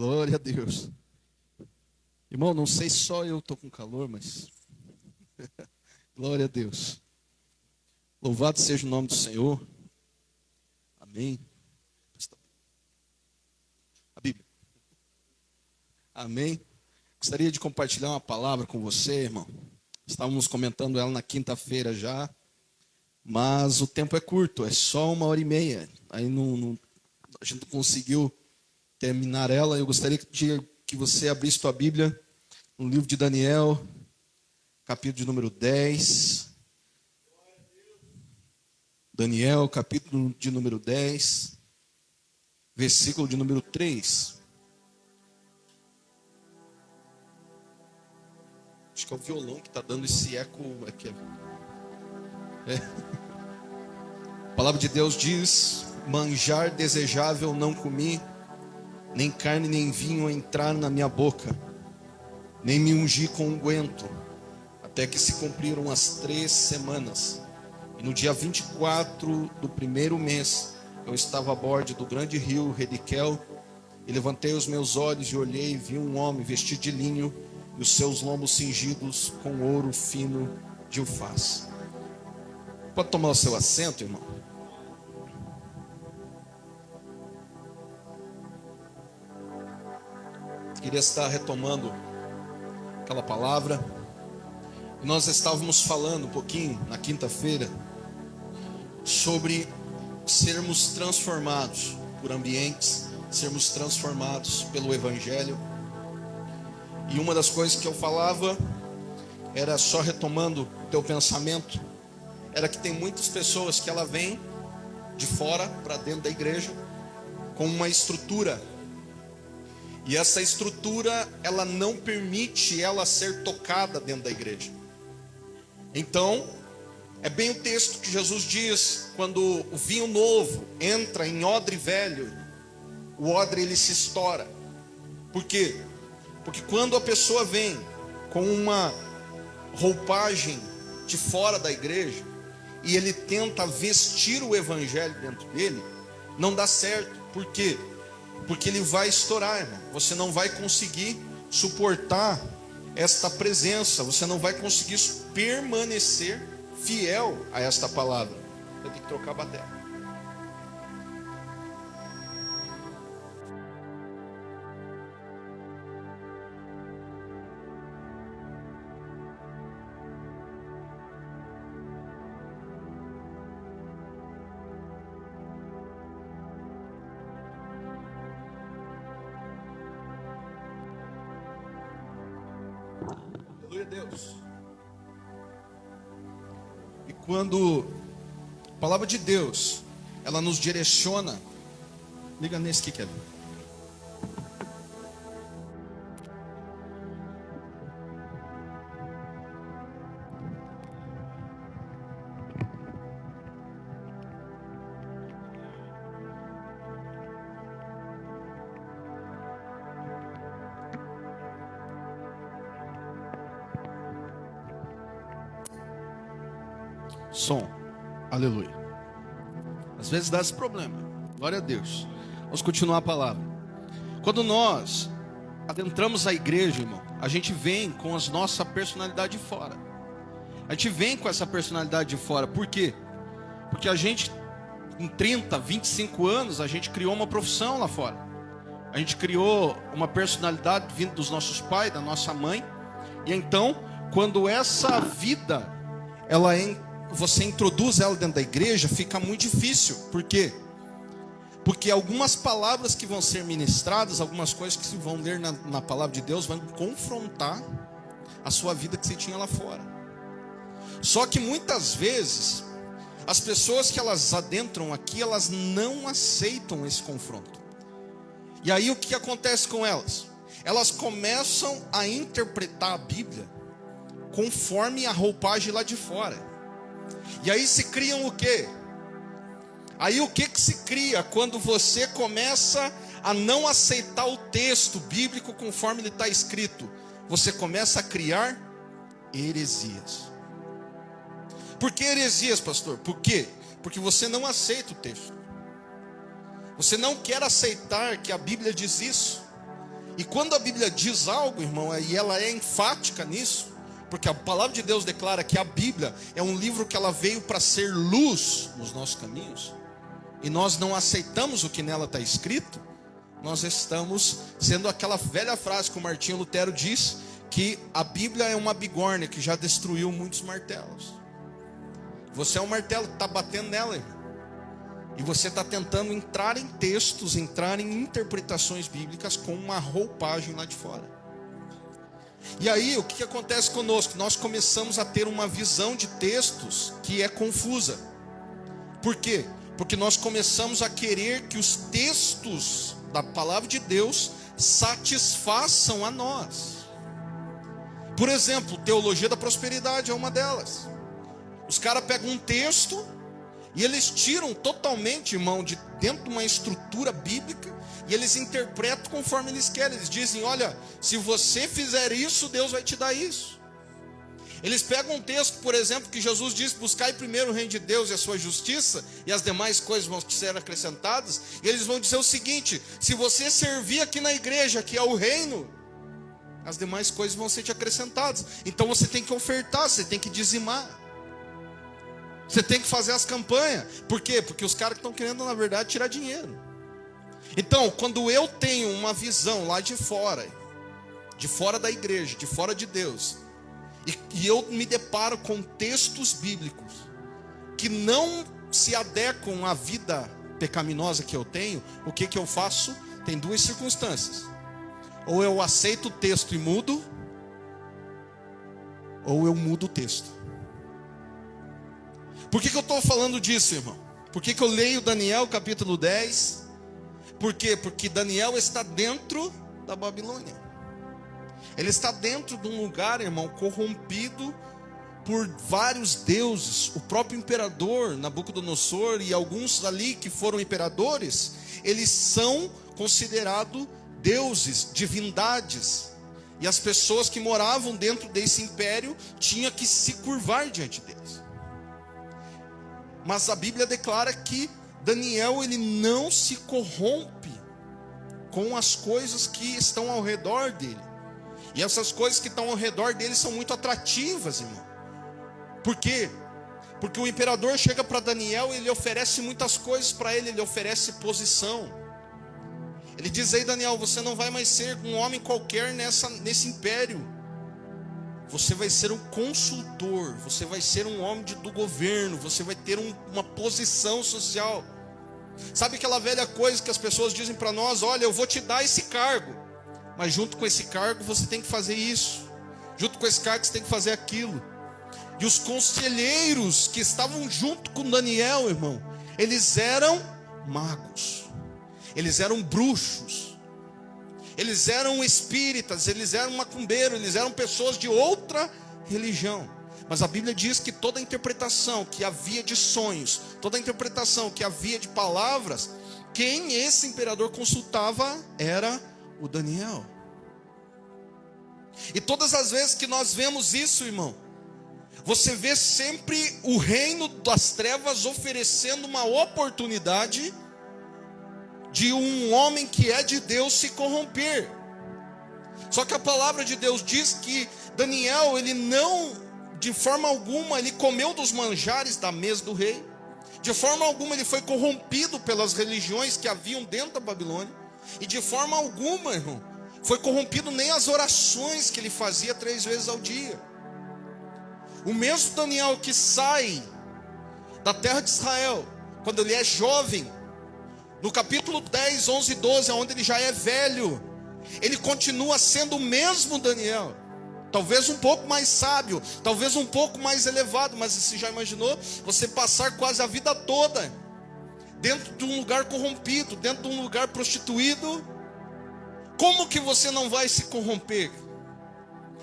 Glória a Deus. Irmão, não sei se só eu estou com calor, mas glória a Deus. Louvado seja o nome do Senhor. Amém. A Bíblia. Amém. Gostaria de compartilhar uma palavra com você, irmão. Estávamos comentando ela na quinta-feira já, mas o tempo é curto, é só 1h30. Aí a gente não conseguiu terminar ela. Eu gostaria que você abrisse sua Bíblia no livro de Daniel, capítulo de número 10. Daniel, capítulo de número 10, versículo de número 3. Acho que é o violão que está dando esse eco aqui. A palavra de Deus diz: manjar desejável não comi, nem carne nem vinho entrar na minha boca, nem me ungi com unguento, até que se cumpriram as 3 semanas. E no dia 24 do primeiro mês, eu estava a bordo do grande rio Rediquel, e levantei os meus olhos e olhei, e vi um homem vestido de linho, e os seus lombos cingidos com ouro fino de Ufaz. Pode tomar o seu assento, irmão? Queria estar retomando aquela palavra. Nós estávamos falando um pouquinho na quinta-feira sobre sermos transformados por ambientes, sermos transformados pelo Evangelho. E uma das coisas que eu falava, era só retomando o teu pensamento, era que tem muitas pessoas que ela vem de fora para dentro da igreja com uma estrutura. E essa estrutura, ela não permite ela ser tocada dentro da igreja. Então, é bem o texto que Jesus diz, quando o vinho novo entra em odre velho, o odre ele se estoura. Por quê? Porque quando a pessoa vem com uma roupagem de fora da igreja, e ele tenta vestir o evangelho dentro dele, não dá certo. Por quê? Porque ele vai estourar, irmão. Você não vai conseguir suportar esta presença, você não vai conseguir permanecer fiel a esta palavra. Eu tenho que trocar a bateria. Aleluia, Deus. E quando a palavra de Deus, ela nos direciona, liga nesse que quer. Som, aleluia. Às vezes dá esse problema, glória a Deus. Vamos continuar a palavra. Quando nós adentramos a igreja, irmão, a gente vem com a nossa personalidade de fora. A gente vem com essa personalidade de fora, por quê? Porque a gente, em 30, 25 anos, a gente criou uma profissão lá fora. A gente criou uma personalidade vindo dos nossos pais, da nossa mãe. E então, quando essa vida, você introduz ela dentro da igreja, fica muito difícil. Por quê? Porque algumas palavras que vão ser ministradas, algumas coisas que se vão ler na palavra de Deus, vão confrontar a sua vida que você tinha lá fora. Só que muitas vezes, as pessoas que elas adentram aqui, elas não aceitam esse confronto. E aí o que acontece com elas? Elas começam a interpretar a Bíblia conforme a roupagem lá de fora. E aí se criam o quê? Aí o que se cria quando você começa a não aceitar o texto bíblico conforme ele está escrito? Você começa a criar heresias. Por que heresias, pastor? Por quê? Porque você não aceita o texto. Você não quer aceitar que a Bíblia diz isso. E quando a Bíblia diz algo, irmão, e ela é enfática nisso, porque a palavra de Deus declara que a Bíblia é um livro que ela veio para ser luz nos nossos caminhos, e nós não aceitamos o que nela está escrito, nós estamos sendo aquela velha frase que o Martinho Lutero diz, que a Bíblia é uma bigorna que já destruiu muitos martelos. Você é um martelo que está batendo nela, irmão. E você está tentando entrar em textos, entrar em interpretações bíblicas com uma roupagem lá de fora. E aí, o que acontece conosco? Nós começamos a ter uma visão de textos que é confusa. Por quê? Porque nós começamos a querer que os textos da palavra de Deus satisfaçam a nós. Por exemplo, teologia da prosperidade é uma delas. Os caras pegam um texto e eles tiram totalmente, irmão, de dentro de uma estrutura bíblica, e eles interpretam conforme eles querem. Eles dizem, olha, se você fizer isso, Deus vai te dar isso. Eles pegam um texto, por exemplo, que Jesus diz, buscai primeiro o reino de Deus e a sua justiça, e as demais coisas vão ser acrescentadas, e eles vão dizer o seguinte, se você servir aqui na igreja, que é o reino, as demais coisas vão ser te acrescentadas. Então você tem que ofertar, você tem que dizimar, você tem que fazer as campanhas. Por quê? Porque os caras estão querendo, na verdade, tirar dinheiro. Então, quando eu tenho uma visão lá de fora da igreja, de fora de Deus, e eu me deparo com textos bíblicos que não se adequam à vida pecaminosa que eu tenho, o que eu faço? Tem duas circunstâncias. Ou eu aceito o texto e mudo, ou eu mudo o texto. Por que eu estou falando disso, irmão? Por que eu leio Daniel capítulo 10? Por quê? Porque Daniel está dentro da Babilônia. Ele está dentro de um lugar, irmão, corrompido por vários deuses. O próprio imperador Nabucodonosor e alguns ali que foram imperadores, eles são considerados deuses, divindades. E as pessoas que moravam dentro desse império tinham que se curvar diante deles. Mas a Bíblia declara que Daniel, ele não se corrompe com as coisas que estão ao redor dele. E essas coisas que estão ao redor dele são muito atrativas, irmão. Por quê? Porque o imperador chega para Daniel e ele oferece muitas coisas para ele. Ele oferece posição. Ele diz, aí Daniel, você não vai mais ser um homem qualquer nesse império. Você vai ser um consultor, você vai ser um homem do governo, você vai ter uma posição social. Sabe aquela velha coisa que as pessoas dizem para nós, olha, eu vou te dar esse cargo, mas junto com esse cargo você tem que fazer isso, junto com esse cargo você tem que fazer aquilo. E os conselheiros que estavam junto com Daniel, irmão, eles eram magos, eles eram bruxos, eles eram espíritas, eles eram macumbeiros, eles eram pessoas de outra religião. Mas a Bíblia diz que toda interpretação que havia de sonhos, toda interpretação que havia de palavras, quem esse imperador consultava era o Daniel. E todas as vezes que nós vemos isso, irmão, você vê sempre o reino das trevas oferecendo uma oportunidade de um homem que é de Deus se corromper. Só que a palavra de Deus diz que Daniel, ele não, de forma alguma, ele comeu dos manjares da mesa do rei. De forma alguma ele foi corrompido pelas religiões que haviam dentro da Babilônia. E de forma alguma, irmão, foi corrompido nem as orações que ele fazia 3 vezes ao dia. O mesmo Daniel que sai da terra de Israel, quando ele é jovem, no capítulo 10, 11 e 12, onde ele já é velho, ele continua sendo o mesmo Daniel. Talvez um pouco mais sábio, talvez um pouco mais elevado, mas você já imaginou você passar quase a vida toda dentro de um lugar corrompido, dentro de um lugar prostituído? Como que você não vai se corromper?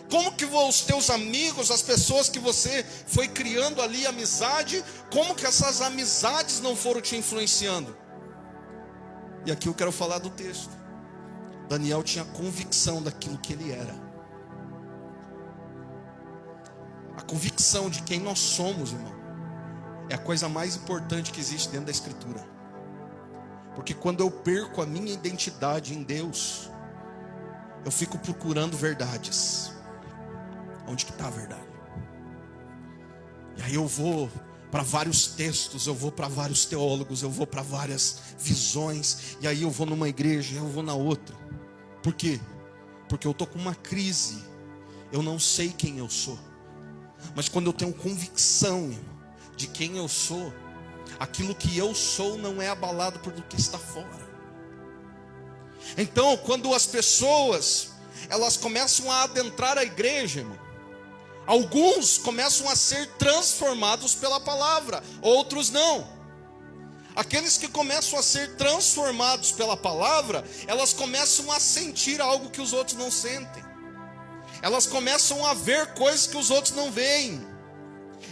Como que os teus amigos, as pessoas que você foi criando ali amizade, como que essas amizades não foram te influenciando? E aqui eu quero falar do texto. Daniel tinha convicção daquilo que ele era. A convicção de quem nós somos, irmão, é a coisa mais importante que existe dentro da Escritura. Porque quando eu perco a minha identidade em Deus, eu fico procurando verdades. Onde que está a verdade? E aí eu vou para vários textos, eu vou para vários teólogos, eu vou para várias visões, e aí eu vou numa igreja, eu vou na outra. Por quê? Porque eu estou com uma crise, eu não sei quem eu sou. Mas quando eu tenho convicção de quem eu sou, aquilo que eu sou não é abalado por do que está fora. Então, quando as pessoas, elas começam a adentrar a igreja, irmão, alguns começam a ser transformados pela palavra, outros não. Aqueles que começam a ser transformados pela palavra, elas começam a sentir algo que os outros não sentem. Elas começam a ver coisas que os outros não veem.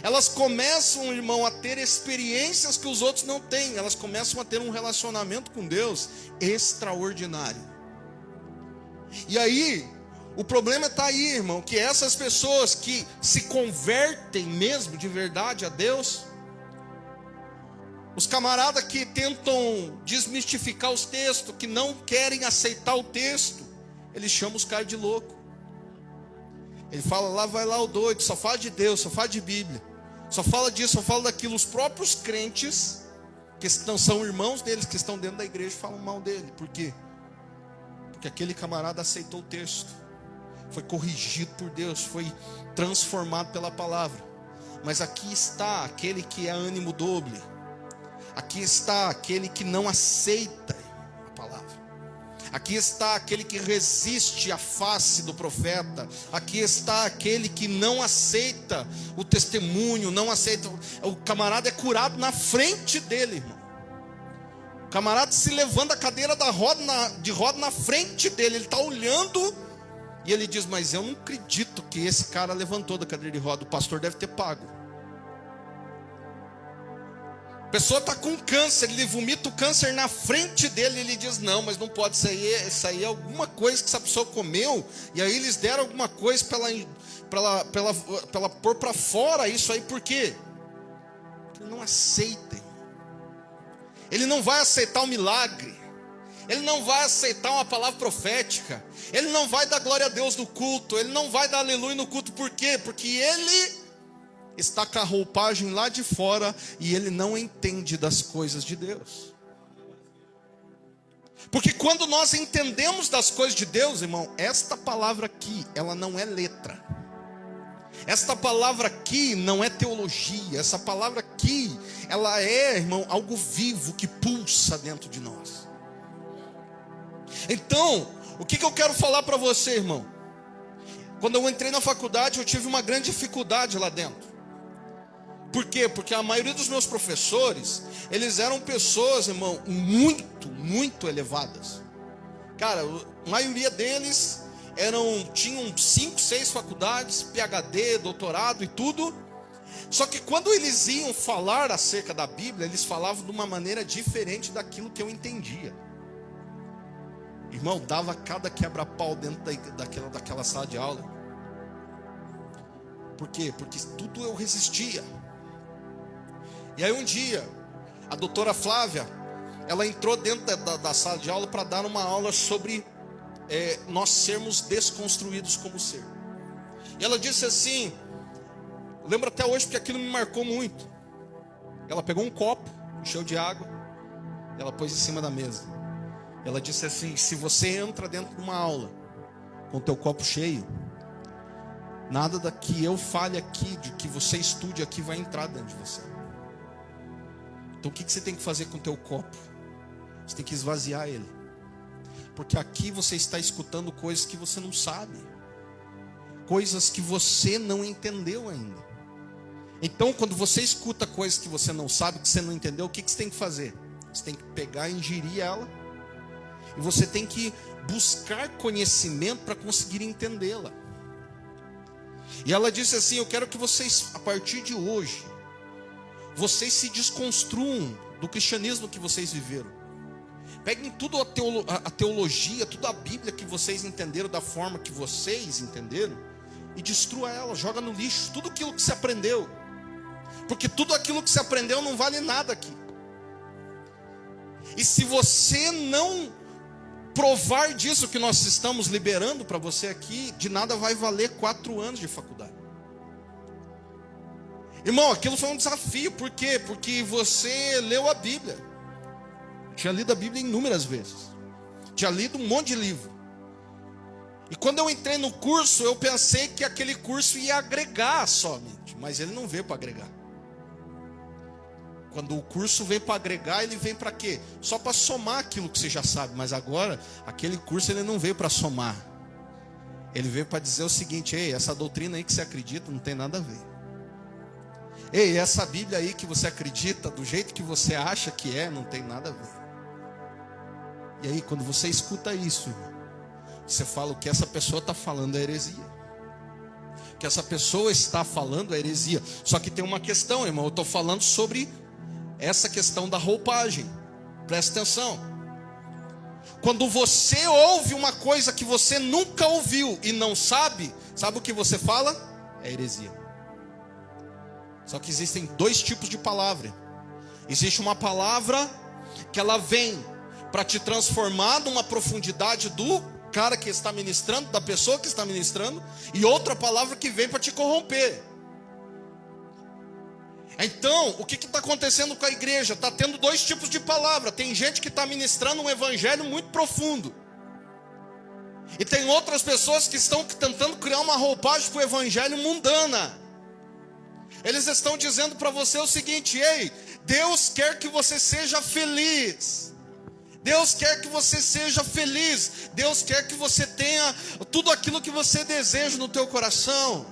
Elas começam, irmão, a ter experiências que os outros não têm. Elas começam a ter um relacionamento com Deus extraordinário. E aí, o problema está aí, irmão, que essas pessoas que se convertem mesmo de verdade a Deus, os camaradas que tentam desmistificar os textos, que não querem aceitar o texto, eles chamam os caras de louco. Ele fala, lá vai lá o doido, só fala de Deus, só fala de Bíblia, só fala disso, só fala daquilo. Os próprios crentes, que são irmãos deles, que estão dentro da igreja, falam mal dele. Por quê? Porque aquele camarada aceitou o texto, foi corrigido por Deus, foi transformado pela palavra. Mas aqui está aquele que é ânimo doble, aqui está aquele que não aceita a palavra, aqui está aquele que resiste à face do profeta, aqui está aquele que não aceita o testemunho, não aceita. O camarada é curado na frente dele, irmão. O camarada se levanta a cadeira de roda na frente dele, ele está olhando e ele diz, mas eu não acredito que esse cara levantou da cadeira de roda, o pastor deve ter pago. A pessoa está com câncer, ele vomita o câncer na frente dele, ele diz, não, mas não pode, isso aí é alguma coisa que essa pessoa comeu, e aí eles deram alguma coisa para ela pôr para fora isso aí. Por quê? Porque ele não aceita, ele não vai aceitar o milagre, ele não vai aceitar uma palavra profética, ele não vai dar glória a Deus no culto, ele não vai dar aleluia no culto. Por quê? Porque ele está com a roupagem lá de fora e ele não entende das coisas de Deus. Porque quando nós entendemos das coisas de Deus, irmão, esta palavra aqui, ela não é letra. Esta palavra aqui não é teologia. Essa palavra aqui, ela é, irmão, algo vivo que pulsa dentro de nós. Então, o que eu quero falar para você, irmão? Quando eu entrei na faculdade, eu tive uma grande dificuldade lá dentro. Por quê? Porque a maioria dos meus professores, eles eram pessoas, irmão, muito elevadas. Cara, a maioria deles tinham 5, 6 faculdades, PhD, doutorado e tudo. Só que quando eles iam falar acerca da Bíblia, eles falavam de uma maneira diferente daquilo que eu entendia. Irmão, dava cada quebra-pau dentro daquela sala de aula. Por quê? Porque tudo eu resistia. E aí um dia, a doutora Flávia, ela entrou dentro da sala de aula para dar uma aula sobre nós sermos desconstruídos como ser. E ela disse assim, eu lembro até hoje porque aquilo me marcou muito. Ela pegou um copo, encheu de água, ela pôs em cima da mesa. Ela disse assim, se você entra dentro de uma aula com o teu copo cheio, nada da que eu fale aqui, de que você estude aqui, vai entrar dentro de você. Então o que você tem que fazer com o teu copo? Você tem que esvaziar ele. Porque aqui você está escutando coisas que você não sabe, coisas que você não entendeu ainda. Então quando você escuta coisas que você não sabe, que você não entendeu, o que você tem que fazer? Você tem que pegar e ingerir ela. E você tem que buscar conhecimento para conseguir entendê-la. E ela disse assim, eu quero que vocês, a partir de hoje, vocês se desconstruam do cristianismo que vocês viveram. Peguem tudo a teologia, tudo a Bíblia que vocês entenderam da forma que vocês entenderam e destrua ela, joga no lixo tudo aquilo que você aprendeu. Porque tudo aquilo que você aprendeu não vale nada aqui. E se você não provar disso que nós estamos liberando para você aqui, de nada vai valer 4 anos de faculdade. Irmão, aquilo foi um desafio. Por quê? Porque você leu a Bíblia. Tinha lido a Bíblia inúmeras vezes. Tinha lido um monte de livro. E quando eu entrei no curso, eu pensei que aquele curso ia agregar somente. Mas ele não veio para agregar. Quando o curso vem para agregar, ele vem para quê? Só para somar aquilo que você já sabe. Mas agora, aquele curso ele não veio para somar. Ele veio para dizer o seguinte: ei, essa doutrina aí que você acredita não tem nada a ver. Ei, essa Bíblia aí que você acredita, do jeito que você acha que é, não tem nada a ver. E aí, quando você escuta isso, irmão, você fala: o que essa pessoa está falando é heresia. O que essa pessoa está falando é heresia. Só que tem uma questão, irmão. Eu estou falando sobre essa questão da roupagem. Presta atenção. Quando você ouve uma coisa que você nunca ouviu e não sabe, sabe o que você fala? É heresia. Só que existem 2 tipos de palavra. Existe uma palavra que ela vem para te transformar numa profundidade do cara que está ministrando, da pessoa que está ministrando, e outra palavra que vem para te corromper. Então, o que está acontecendo com a igreja? Está tendo 2 tipos de palavra. Tem gente que está ministrando um evangelho muito profundo, e tem outras pessoas que estão tentando criar uma roupagem para o evangelho mundana. Eles estão dizendo para você o seguinte: ei, Deus quer que você seja feliz. Deus quer que você seja feliz. Deus quer que você tenha tudo aquilo que você deseja no teu coração.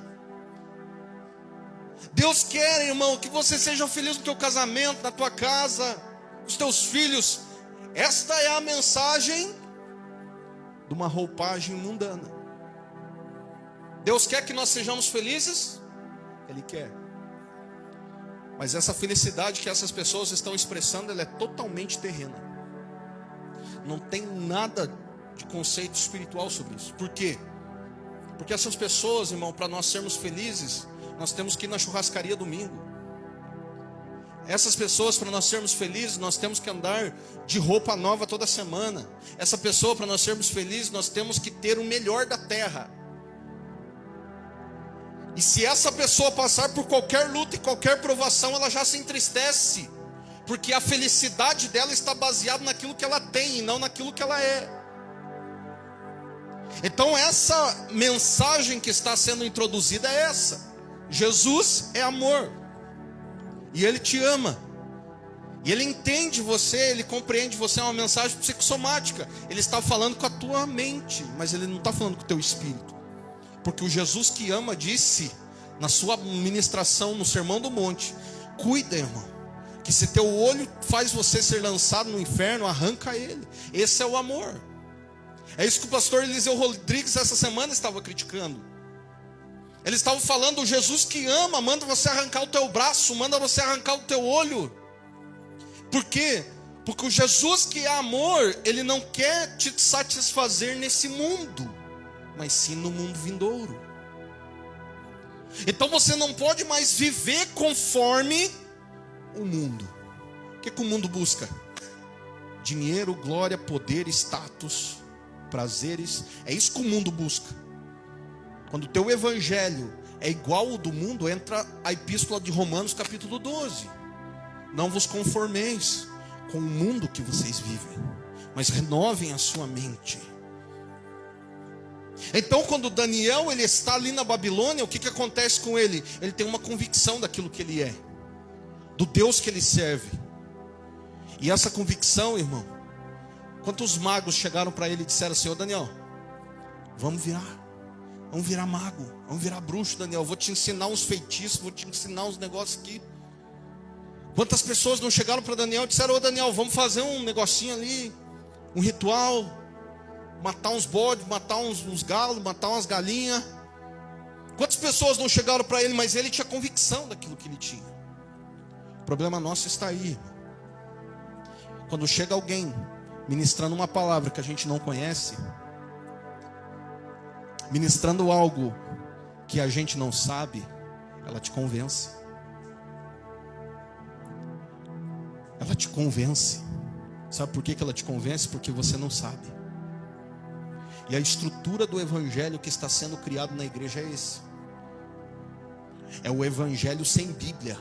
Deus quer, irmão, que você seja feliz no teu casamento, na tua casa, com os teus filhos. Esta é a mensagem de uma roupagem mundana. Deus quer que nós sejamos felizes? Ele quer. Mas essa felicidade que essas pessoas estão expressando, ela é totalmente terrena. Não tem nada de conceito espiritual sobre isso. Por quê? Porque essas pessoas, irmão, para nós sermos felizes, nós temos que ir na churrascaria domingo. Essas pessoas, para nós sermos felizes, nós temos que andar de roupa nova toda semana. Essa pessoa, para nós sermos felizes, nós temos que ter o melhor da terra. E se essa pessoa passar por qualquer luta e qualquer provação, ela já se entristece, porque a felicidade dela está baseada naquilo que ela tem e não naquilo que ela é. Então essa mensagem que está sendo introduzida é essa: Jesus é amor, e Ele te ama, e Ele entende você, Ele compreende você. É uma mensagem psicossomática. Ele está falando com a tua mente, mas Ele não está falando com o teu espírito. Porque o Jesus que ama disse na sua ministração no Sermão do Monte: cuida, irmão, que se teu olho faz você ser lançado no inferno, arranca ele. Esse é o amor. É isso que o pastor Eliseu Rodrigues essa semana estava criticando. Ele estava falando: o Jesus que ama manda você arrancar o teu braço, manda você arrancar o teu olho. Por quê? Porque o Jesus que é amor, Ele não quer te satisfazer nesse mundo, mas sim no mundo vindouro. Então você não pode mais viver conforme o mundo. O que o mundo busca? Dinheiro, glória, poder, status, prazeres. É isso que o mundo busca. Quando o teu evangelho é igual ao do mundo, entra a epístola de Romanos capítulo 12. Não vos conformeis com o mundo que vocês vivem, mas renovem a sua mente. Então, quando Daniel ele está ali na Babilônia, o que acontece com ele? Ele tem uma convicção daquilo que ele é, do Deus que ele serve. E essa convicção, irmão, quantos magos chegaram para ele e disseram assim: ô Daniel, vamos virar mago, vamos virar bruxo, Daniel, vou te ensinar uns feitiços, vou te ensinar uns negócios aqui. Quantas pessoas não chegaram para Daniel e disseram: ô Daniel, vamos fazer um negocinho ali, um ritual, matar uns bodes, matar uns galos, matar umas galinhas. Quantas pessoas não chegaram para ele, mas ele tinha convicção daquilo que ele tinha. O problema nosso está aí, irmão. Quando chega alguém ministrando uma palavra que a gente não conhece, ministrando algo que a gente não sabe, ela te convence. Ela te convence. Sabe por que ela te convence? Porque você não sabe. E a estrutura do evangelho que está sendo criado na igreja é esse. É o evangelho sem Bíblia.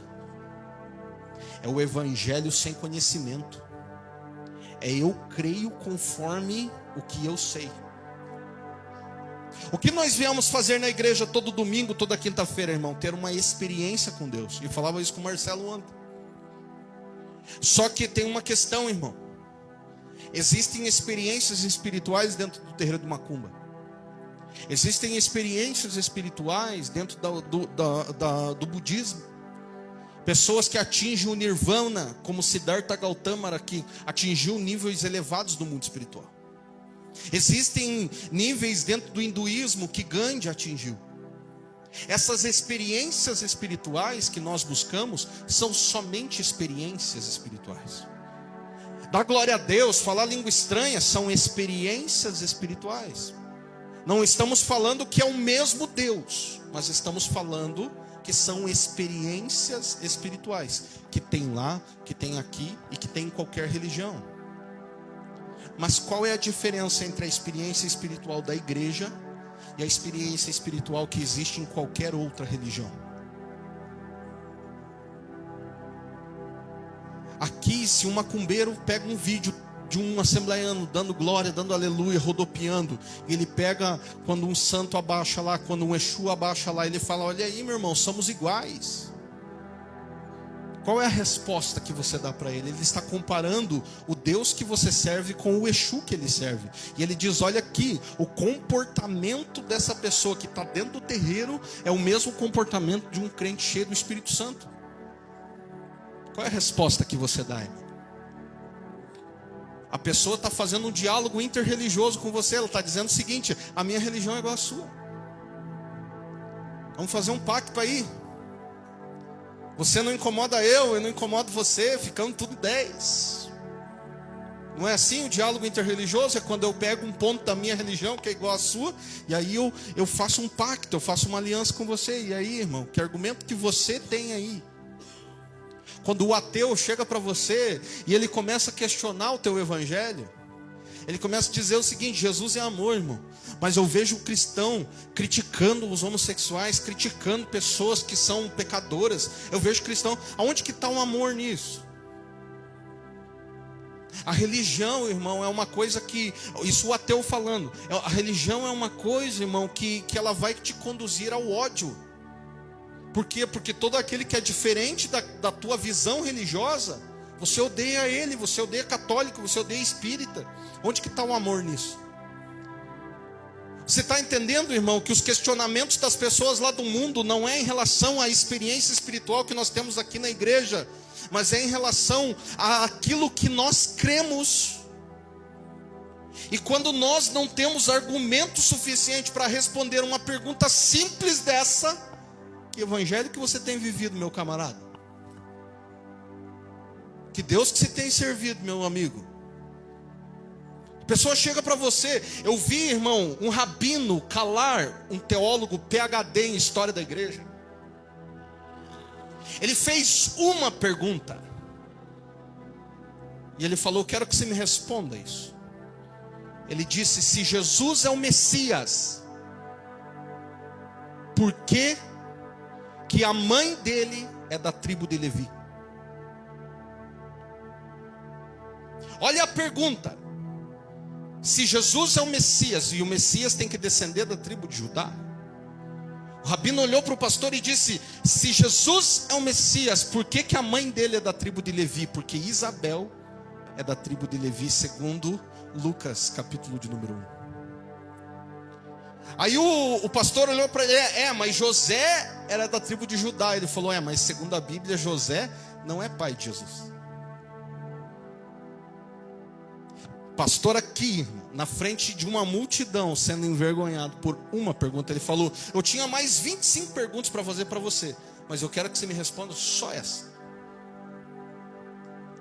É o evangelho sem conhecimento. É eu creio conforme o que eu sei. O que nós viemos fazer na igreja todo domingo, toda quinta-feira, irmão? Ter uma experiência com Deus. E falava isso com o Marcelo ontem. Só que tem uma questão, irmão. Existem experiências espirituais dentro do terreiro de Macumba. Existem experiências espirituais dentro do budismo. Pessoas que atingem o nirvana, como Siddhartha Gautama, que atingiu níveis elevados do mundo espiritual. Existem níveis dentro do hinduísmo que Gandhi atingiu. Essas experiências espirituais que nós buscamos são somente experiências espirituais. Dar glória a Deus, falar língua estranha, são experiências espirituais. Não estamos falando que é o mesmo Deus, mas estamos falando que são experiências espirituais, que tem lá, que tem aqui e que tem em qualquer religião. Mas qual é a diferença entre a experiência espiritual da igreja e a experiência espiritual que existe em qualquer outra religião? Aqui, se um macumbeiro pega um vídeo de um assembleiano dando glória, dando aleluia, rodopiando, e ele pega quando um santo abaixa lá, quando um Exu abaixa lá, ele fala: olha aí, meu irmão, somos iguais. Qual é a resposta que você dá para ele? Ele está comparando o Deus que você serve com o Exu que ele serve. E ele diz: olha aqui, o comportamento dessa pessoa que está dentro do terreiro é o mesmo comportamento de um crente cheio do Espírito Santo. Qual é a resposta que você dá, irmão? A pessoa está fazendo um diálogo interreligioso com você. Ela está dizendo o seguinte: a minha religião é igual à sua. Vamos fazer um pacto aí. Você não incomoda eu não incomodo você, ficando tudo 10. Não é assim o diálogo interreligioso? É quando eu pego um ponto da minha religião que é igual à sua, e aí eu faço um pacto, eu faço uma aliança com você. E aí, irmão, que argumento que você tem aí? Quando o ateu chega para você e ele começa a questionar o teu evangelho, ele começa a dizer o seguinte: Jesus é amor, irmão. Mas eu vejo o cristão criticando os homossexuais, criticando pessoas que são pecadoras. Eu vejo cristão, aonde que está o amor nisso? A religião, irmão, é uma coisa que, isso o ateu falando, a religião é uma coisa, irmão, que ela vai te conduzir ao ódio. Por quê? Porque todo aquele que é diferente da tua visão religiosa, você odeia ele, você odeia católico, você odeia espírita. Onde que está o amor nisso? Você está entendendo, irmão, que os questionamentos das pessoas lá do mundo não é em relação à experiência espiritual que nós temos aqui na igreja, mas é em relação àquilo que nós cremos. E quando nós não temos argumento suficiente para responder uma pergunta simples dessa: que evangelho que você tem vivido, meu camarada? Que Deus que você tem servido, meu amigo? A pessoa chega para você. Eu vi, irmão, um rabino calar um teólogo PhD em história da igreja. Ele fez uma pergunta e ele falou: quero que você me responda isso. Ele disse: se Jesus é o Messias, por que a mãe dele é da tribo de Levi? Olha a pergunta. Se Jesus é o Messias, e o Messias tem que descender da tribo de Judá, o rabino olhou para o pastor e disse: se Jesus é o Messias, por que a mãe dele é da tribo de Levi? Porque Isabel é da tribo de Levi, segundo Lucas, capítulo de número 1. Aí o pastor olhou para ele: mas José era da tribo de Judá. Ele falou: mas segundo a Bíblia, José não é pai de Jesus. Pastor aqui, na frente de uma multidão, sendo envergonhado por uma pergunta, ele falou: eu tinha mais 25 perguntas para fazer para você, mas eu quero que você me responda só essa.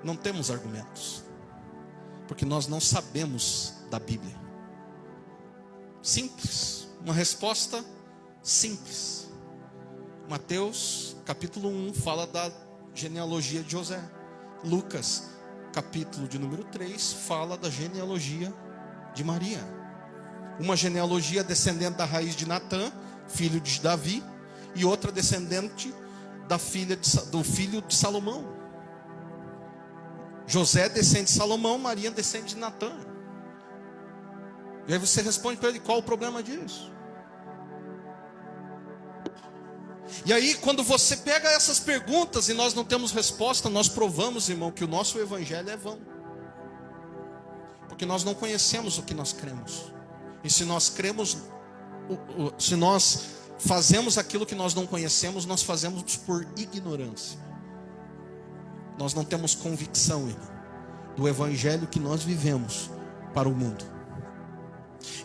Não temos argumentos, porque nós não sabemos da Bíblia. Simples, uma resposta simples. Mateus capítulo 1 fala da genealogia de José. Lucas capítulo de número 3 fala da genealogia de Maria. Uma genealogia descendente da raiz de Natã, filho de Davi, e outra descendente do filho de Salomão. José descende de Salomão, Maria descende de Natã. E aí você responde para ele: qual o problema disso? E aí, quando você pega essas perguntas e nós não temos resposta, nós provamos, irmão, que o nosso evangelho é vão. Porque nós não conhecemos o que nós cremos. E se nós cremos, se nós fazemos aquilo que nós não conhecemos, nós fazemos por ignorância. Nós não temos convicção, irmão, do evangelho que nós vivemos para o mundo.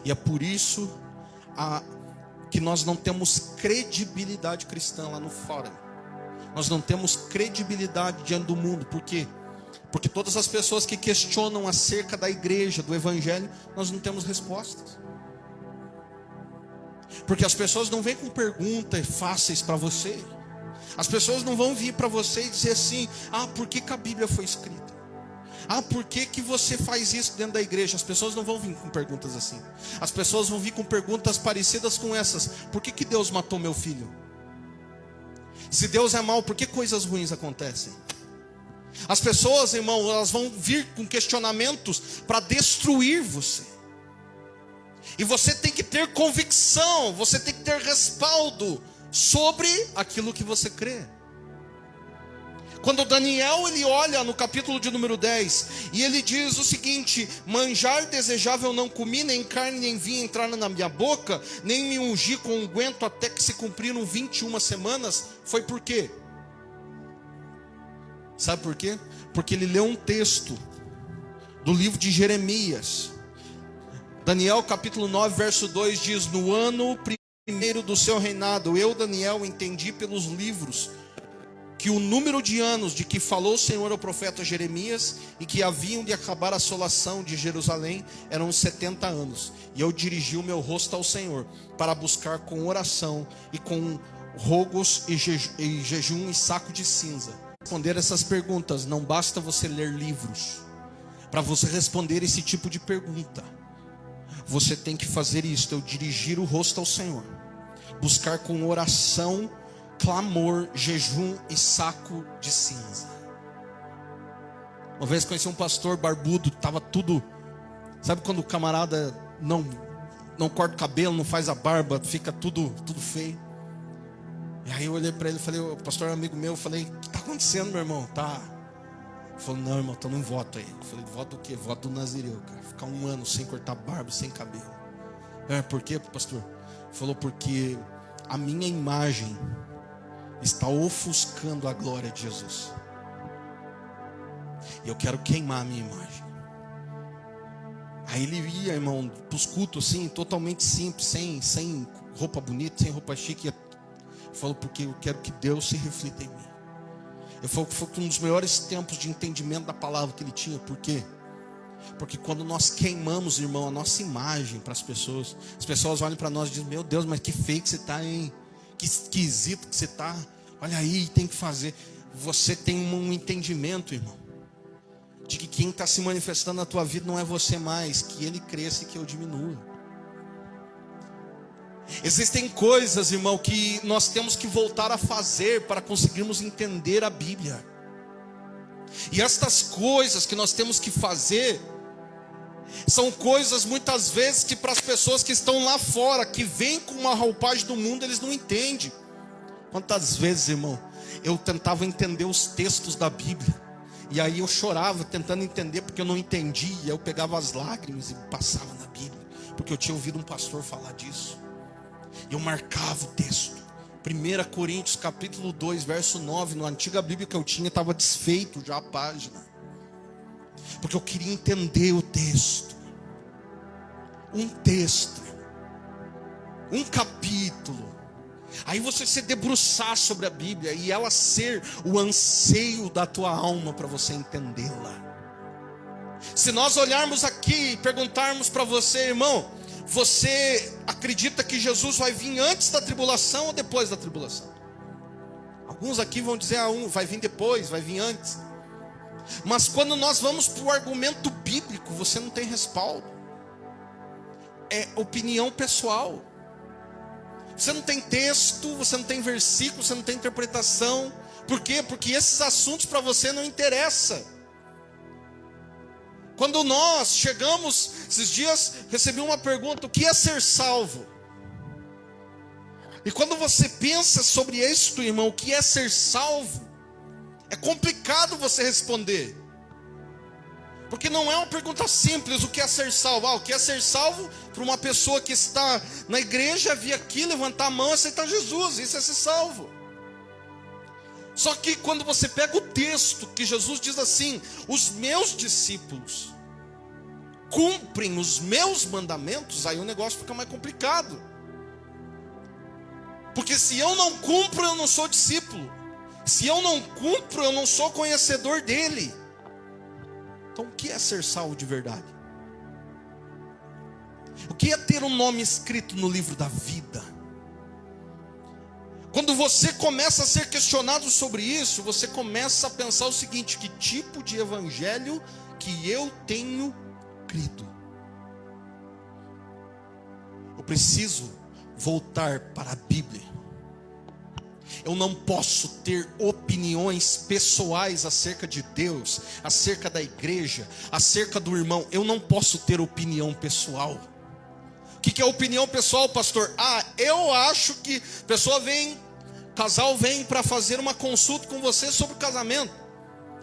E é por isso que nós não temos credibilidade cristã lá no fora. Nós não temos credibilidade diante do mundo. Por quê? Porque todas as pessoas que questionam acerca da igreja, do evangelho, nós não temos respostas. Porque as pessoas não vêm com perguntas fáceis para você. As pessoas não vão vir para você e dizer assim: por que a Bíblia foi escrita? Por que você faz isso dentro da igreja? As pessoas não vão vir com perguntas assim. As pessoas vão vir com perguntas parecidas com essas: por que Deus matou meu filho? Se Deus é mau, por que coisas ruins acontecem? As pessoas, irmão, elas vão vir com questionamentos para destruir você. E você tem que ter convicção, você tem que ter respaldo sobre aquilo que você crê. Quando Daniel ele olha no capítulo de número 10 e ele diz o seguinte: manjar desejável não comi, nem carne nem vinho entraram na minha boca, nem me ungi com unguento até que se cumpriram 21 semanas. Foi por quê? Sabe por quê? Porque ele leu um texto do livro de Jeremias. Daniel capítulo 9 verso 2 diz: no ano primeiro do seu reinado, eu, Daniel, entendi pelos livros que o número de anos de que falou o Senhor ao profeta Jeremias e que haviam de acabar a assolação de Jerusalém eram 70 anos. E eu dirigi o meu rosto ao Senhor para buscar com oração e com rogos e jejum e saco de cinza. Responder essas perguntas, não basta você ler livros. Para você responder esse tipo de pergunta, você tem que fazer isso: eu dirigir o rosto ao Senhor, buscar com oração, clamor, jejum e saco de cinza. Uma vez conheci um pastor barbudo, estava tudo... Sabe quando o camarada não corta o cabelo, não faz a barba, fica tudo feio? E aí eu olhei para ele e falei: o pastor é um amigo meu. Eu falei: o que está acontecendo, meu irmão? Tá? Ele falou: não, irmão, estou num voto aí. Eu falei: voto do quê? Voto do Nazireu, cara. Ficar um ano sem cortar barba, sem cabelo. Por quê, pastor? Ele falou: porque a minha imagem está ofuscando a glória de Jesus. E eu quero queimar a minha imagem. Aí ele ia, irmão, para os cultos assim, totalmente simples, sem roupa bonita, sem roupa chique. Ele falou: porque eu quero que Deus se reflita em mim. Ele falou que foi um dos melhores tempos de entendimento da palavra que ele tinha. Por quê? Porque quando nós queimamos, irmão, a nossa imagem para as pessoas olham para nós e dizem: meu Deus, mas que feio que você está, hein? Que esquisito que você está. Olha aí, tem que fazer. Você tem um entendimento, irmão, de que quem está se manifestando na tua vida não é você mais, que ele cresça e que eu diminua. Existem coisas, irmão, que nós temos que voltar a fazer para conseguirmos entender a Bíblia. E estas coisas que nós temos que fazer são coisas muitas vezes que para as pessoas que estão lá fora, que vêm com uma roupagem do mundo, eles não entendem. Quantas vezes, irmão, eu tentava entender os textos da Bíblia, e aí eu chorava tentando entender porque eu não entendia. Eu pegava as lágrimas e passava na Bíblia, porque eu tinha ouvido um pastor falar disso. Eu marcava o texto. 1 Coríntios capítulo 2 verso 9, na antiga Bíblia que eu tinha, estava desfeito já a página, porque eu queria entender o texto. Um texto, um capítulo. Aí você se debruçar sobre a Bíblia e ela ser o anseio da tua alma para você entendê-la. Se nós olharmos aqui e perguntarmos para você: irmão, você acredita que Jesus vai vir antes da tribulação ou depois da tribulação? Alguns aqui vão dizer: vai vir depois, vai vir antes. Mas quando nós vamos para o argumento bíblico, você não tem respaldo. é opinião pessoal. Você não tem texto, você não tem versículo, você não tem interpretação. Por quê? Porque esses assuntos para você não interessam. Quando nós chegamos, esses dias recebi uma pergunta: o que é ser salvo? E quando você pensa sobre isso, irmão, o que é ser salvo, é complicado você responder. Porque não é uma pergunta simples, o que é ser salvo? O que é ser salvo para uma pessoa que está na igreja, vir aqui, levantar a mão e aceitar Jesus, isso é ser salvo. Só que quando você pega o texto, que Jesus diz assim: os meus discípulos cumprem os meus mandamentos, aí o negócio fica mais complicado. Porque se eu não cumpro, eu não sou discípulo. Se eu não cumpro, eu não sou conhecedor dele. Então o que é ser salvo de verdade? O que é ter um nome escrito no livro da vida? Quando você começa a ser questionado sobre isso, você começa a pensar o seguinte: que tipo de evangelho que eu tenho crido? Eu preciso voltar para a Bíblia. Eu não posso ter opiniões pessoais acerca de Deus, acerca da igreja, acerca do irmão. Eu não posso ter opinião pessoal. O que é opinião pessoal, pastor? Eu acho que casal vem para fazer uma consulta com você sobre o casamento.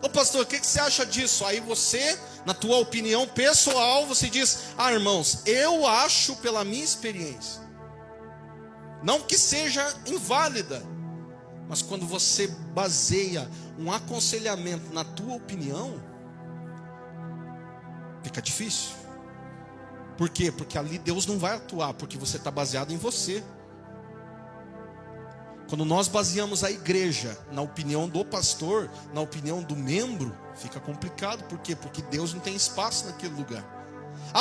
Ô pastor, o que você acha disso? Aí você, na tua opinião pessoal, você diz: irmãos, eu acho pela minha experiência. Não que seja inválida, mas quando você baseia um aconselhamento na tua opinião, fica difícil. Por quê? Porque ali Deus não vai atuar, porque você está baseado em você. Quando nós baseamos a igreja na opinião do pastor, na opinião do membro, fica complicado. Por quê? Porque Deus não tem espaço naquele lugar.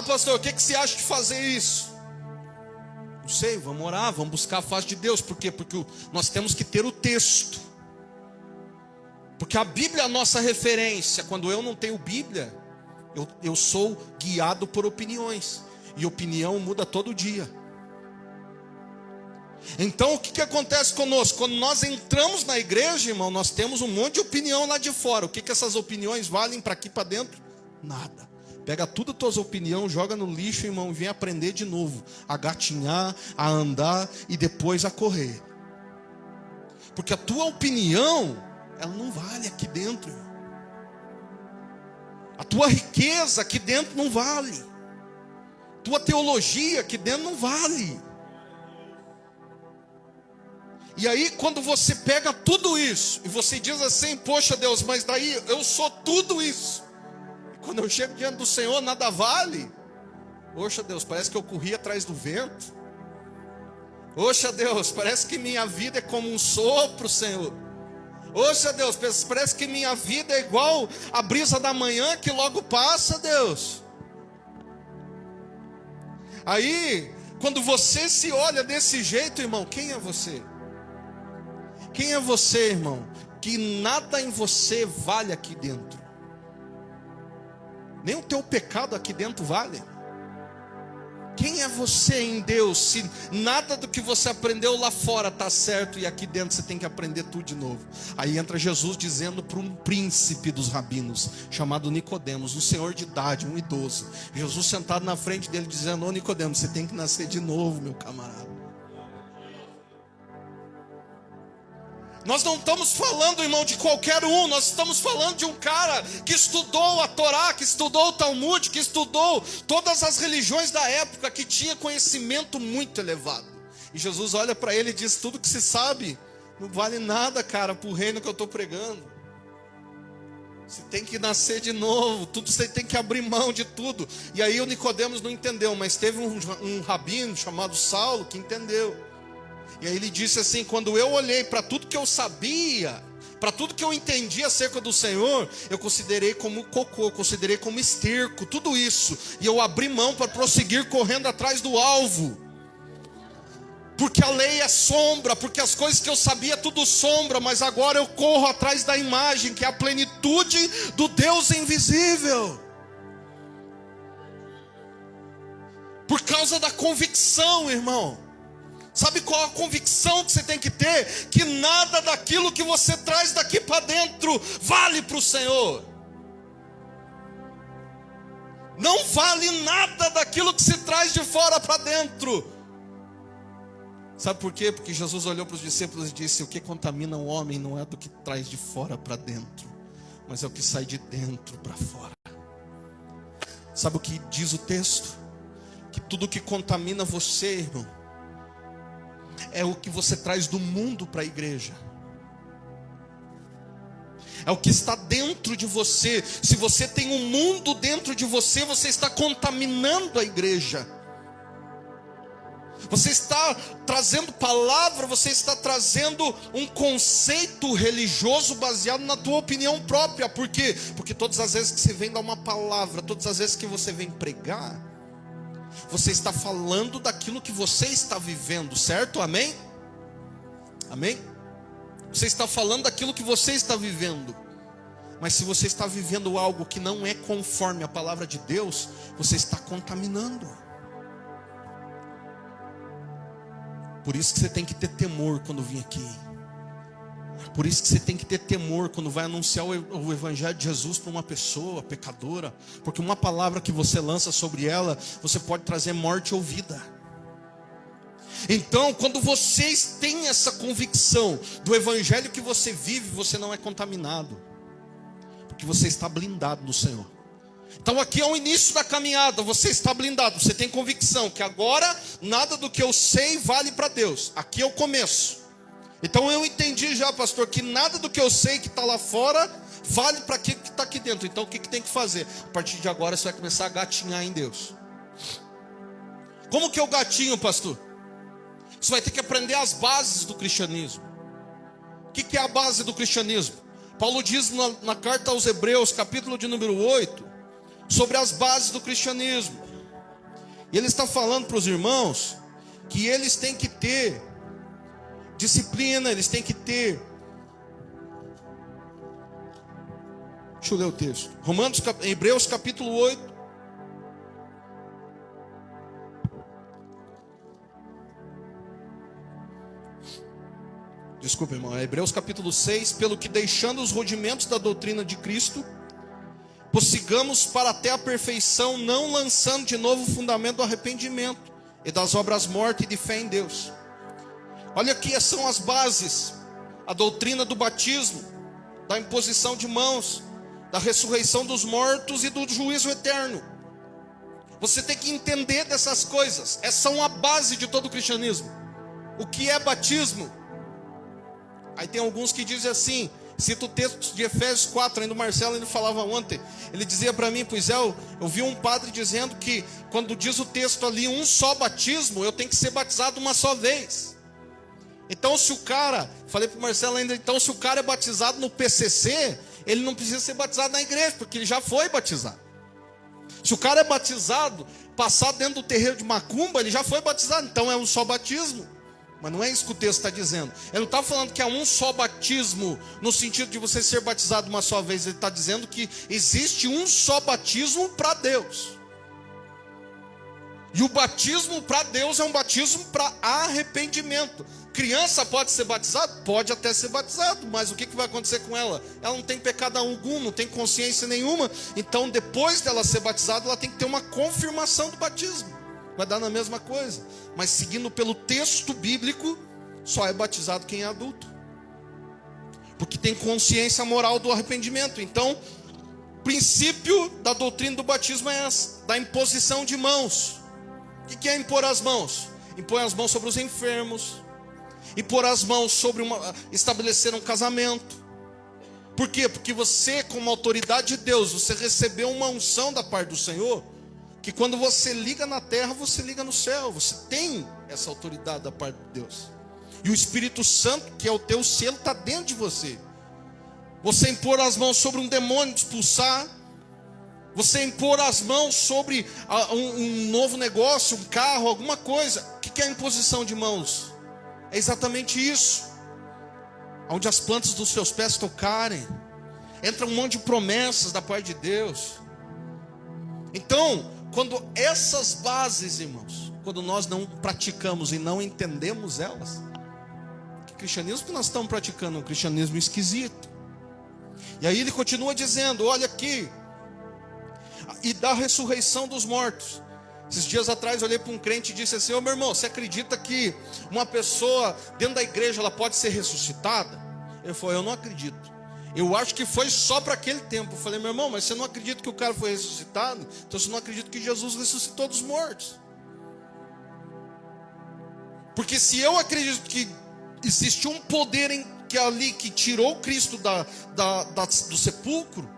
Pastor, o que você acha de fazer isso? Não sei, vamos orar, vamos buscar a face de Deus. Por quê? Porque nós temos que ter o texto. Porque a Bíblia é a nossa referência. Quando eu não tenho Bíblia, eu sou guiado por opiniões. E opinião muda todo dia. Então o que acontece conosco? Quando nós entramos na igreja, irmão, nós temos um monte de opinião lá de fora. O que essas opiniões valem para aqui para dentro? Nada. Pega tudo as tuas opiniões, joga no lixo, irmão, e vem aprender de novo a gatinhar, a andar e depois a correr. Porque a tua opinião, ela não vale aqui dentro, irmão. A tua riqueza aqui dentro não vale. Tua teologia aqui dentro não vale. E aí quando você pega tudo isso e você diz assim: poxa Deus, mas daí eu sou tudo isso, e quando eu chego diante do Senhor nada vale. Poxa Deus, parece que eu corri atrás do vento. Poxa Deus, parece que minha vida é como um sopro, Senhor. Poxa Deus, parece que minha vida é igual a brisa da manhã que logo passa, Deus. Aí quando você se olha desse jeito, irmão, quem é você? Quem é você, irmão? Que nada em você vale aqui dentro. Nem o teu pecado aqui dentro vale. Quem é você em Deus, se nada do que você aprendeu lá fora está certo e aqui dentro você tem que aprender tudo de novo? Aí entra Jesus dizendo para um príncipe dos rabinos, chamado Nicodemos, um senhor de idade, um idoso. Jesus sentado na frente dele dizendo: ô Nicodemos, você tem que nascer de novo, meu camarada. Nós não estamos falando, irmão, de qualquer um. Nós estamos falando de um cara que estudou a Torá, que estudou o Talmud, que estudou todas as religiões da época, que tinha conhecimento muito elevado. E Jesus olha para ele e diz: tudo que se sabe não vale nada, cara, para o reino que eu estou pregando. Você tem que nascer de novo, tudo, você tem que abrir mão de tudo. E aí o Nicodemos não entendeu, mas teve um rabino chamado Saulo que entendeu. E aí ele disse assim: quando eu olhei para tudo que eu sabia, para tudo que eu entendi acerca do Senhor, eu considerei como cocô, considerei como esterco, tudo isso. E eu abri mão para prosseguir correndo atrás do alvo. Porque a lei é sombra, porque as coisas que eu sabia tudo sombra, mas agora eu corro atrás da imagem, que é a plenitude do Deus invisível. Por causa causa da convicção, irmão. Sabe qual a convicção que você tem que ter? Que nada daquilo que você traz daqui para dentro vale para o Senhor. Não vale nada daquilo que se traz de fora para dentro. Sabe por quê? Porque Jesus olhou para os discípulos e disse: o que contamina o homem não é do que traz de fora para dentro, mas é o que sai de dentro para fora. Sabe o que diz o texto? Que tudo que contamina você, irmão, é o que você traz do mundo para a igreja. É o que está dentro de você. Se você tem um mundo dentro de você, você está contaminando a igreja. Você está trazendo palavra, você está trazendo um conceito religioso baseado na tua opinião própria. Por quê? Porque todas as vezes que você vem dar uma palavra, todas as vezes que você vem pregar, você está falando daquilo que você está vivendo, certo? Amém? Amém? Você está falando daquilo que você está vivendo. Mas se você está vivendo algo que não é conforme a palavra de Deus, você está contaminando. Por isso que você tem que ter temor quando vir aqui. Por isso que você tem que ter temor quando vai anunciar o evangelho de Jesus para uma pessoa pecadora. Porque uma palavra que você lança sobre ela, você pode trazer morte ou vida. Então, quando vocês têm essa convicção do evangelho que você vive, você não é contaminado. Porque você está blindado no Senhor. Então aqui é o início da caminhada, você está blindado, você tem convicção que agora nada do que eu sei vale para Deus. Aqui é o começo. Então eu entendi já, pastor, que nada do que eu sei que está lá fora vale para aquilo que está aqui dentro. Então o que tem que fazer? A partir de agora você vai começar a gatinhar em Deus. Como que eu gatinho, pastor? Você vai ter que aprender as bases do cristianismo. O que é a base do cristianismo? Paulo diz na carta aos Hebreus, capítulo de número 8, sobre as bases do cristianismo. E ele está falando para os irmãos que eles têm que ter disciplina, eles têm que ter. Deixa eu ler o texto. Hebreus capítulo 8. Desculpa, irmão. Hebreus capítulo 6. Pelo que deixando os rudimentos da doutrina de Cristo, prossigamos para até a perfeição, não lançando de novo o fundamento do arrependimento e das obras mortas e de fé em Deus. Olha aqui, são as bases: a doutrina do batismo, da imposição de mãos, da ressurreição dos mortos e do juízo eterno. Você tem que entender dessas coisas. Essas são a base de todo o cristianismo. O que é batismo? Aí tem alguns que dizem assim, cito o texto de Efésios 4, ainda o Marcelo ele falava ontem. Ele dizia para mim: pois é, eu vi um padre dizendo que quando diz o texto ali um só batismo, eu tenho que ser batizado uma só vez. Então se o cara, falei para o Marcelo ainda, então se o cara é batizado no PCC, ele não precisa ser batizado na igreja, porque ele já foi batizado. Se o cara é batizado, passado dentro do terreiro de macumba, ele já foi batizado, então é um só batismo. Mas não é isso que o texto está dizendo. Ele não está falando que é um só batismo, no sentido de você ser batizado uma só vez. Ele está dizendo que existe um só batismo para Deus. E o batismo para Deus é um batismo para arrependimento. Criança pode ser batizada? Pode até ser batizado, mas o que vai acontecer com ela? Ela não tem pecado algum, não tem consciência nenhuma. Então depois dela ser batizada, ela tem que ter uma confirmação do batismo. Vai dar na mesma coisa. Mas seguindo pelo texto bíblico, só é batizado quem é adulto, porque tem consciência moral do arrependimento. Então, o princípio da doutrina do batismo é essa, da imposição de mãos. O que é impor as mãos? Impor as mãos sobre os enfermos, impor as mãos sobre estabelecer um casamento. Por quê? Porque você, como autoridade de Deus, você recebeu uma unção da parte do Senhor, que quando você liga na terra, você liga no céu. Você tem essa autoridade da parte de Deus. E o Espírito Santo, que é o teu selo, está dentro de você. Você impor as mãos sobre um demônio, expulsar. Você impor as mãos sobre um novo negócio, um carro, alguma coisa. O que é a imposição de mãos? É exatamente isso. Onde as plantas dos seus pés tocarem, entra um monte de promessas da parte de Deus. Então, quando essas bases, irmãos, quando nós não praticamos e não entendemos elas? Que cristianismo que nós estamos praticando? Um cristianismo esquisito. E aí ele continua dizendo, olha aqui, e da ressurreição dos mortos. Esses dias atrás eu olhei para um crente e disse assim, ô meu irmão, você acredita que uma pessoa dentro da igreja ela pode ser ressuscitada? Ele falou, eu não acredito. Eu acho que foi só para aquele tempo. Eu falei, meu irmão, mas você não acredita que o cara foi ressuscitado? Então você não acredita que Jesus ressuscitou dos mortos. Porque se eu acredito que existe um poder que tirou Cristo do sepulcro,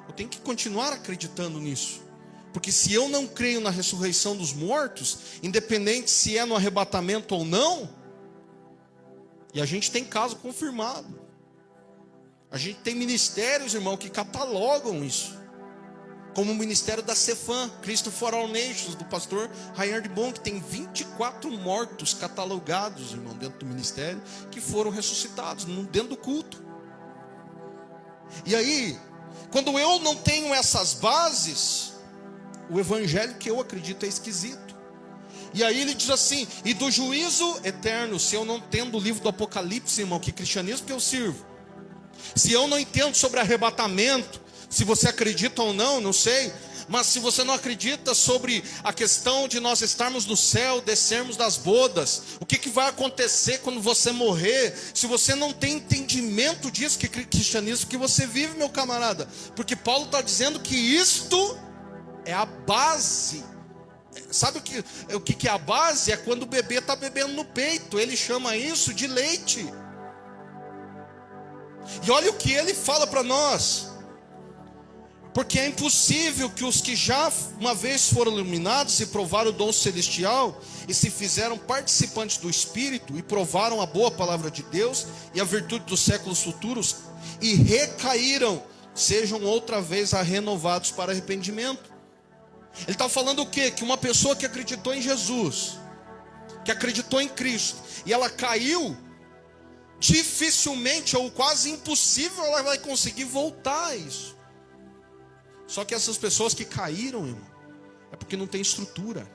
eu tenho que continuar acreditando nisso. Porque se eu não creio na ressurreição dos mortos, independente se é no arrebatamento ou não, e a gente tem caso confirmado. A gente tem ministérios, irmão, que catalogam isso. Como o ministério da Cefam, Cristo for All Nations, do pastor Reinhard Bonk, que tem 24 mortos catalogados, irmão, dentro do ministério, que foram ressuscitados dentro do culto. E aí, quando eu não tenho essas bases, o evangelho que eu acredito é esquisito. E aí ele diz assim, e do juízo eterno, se eu não entendo o livro do Apocalipse, irmão, que cristianismo que eu sirvo? Se eu não entendo sobre arrebatamento, se você acredita ou não, não sei, mas se você não acredita sobre a questão de nós estarmos no céu, descermos das bodas, o que vai acontecer quando você morrer? Se você não tem entendimento disso, que cristianismo que você vive, meu camarada? Porque Paulo está dizendo que isto é a base. Sabe o que é a base? É quando o bebê está bebendo no peito, ele chama isso de leite. E olha o que ele fala para nós. Porque é impossível que os que já uma vez foram iluminados e provaram o dom celestial, e se fizeram participantes do Espírito, e provaram a boa palavra de Deus, e a virtude dos séculos futuros, e recaíram, sejam outra vez renovados para arrependimento. Ele está falando o quê? Que uma pessoa que acreditou em Jesus, que acreditou em Cristo, e ela caiu, dificilmente ou quase impossível ela vai conseguir voltar a isso. Só que essas pessoas que caíram, irmão, é porque não tem estrutura.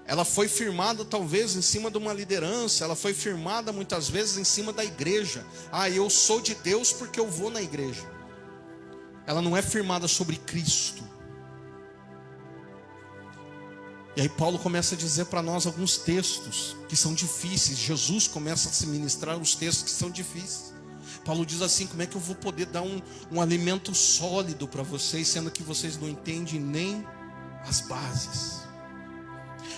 Ela foi firmada talvez em cima de uma liderança, ela foi firmada muitas vezes em cima da igreja. Ah, eu sou de Deus porque eu vou na igreja. Ela não é firmada sobre Cristo. E aí Paulo começa a dizer para nós alguns textos que são difíceis. Jesus começa a se ministrar os textos que são difíceis. Paulo diz assim, como é que eu vou poder dar um alimento sólido para vocês, sendo que vocês não entendem nem as bases?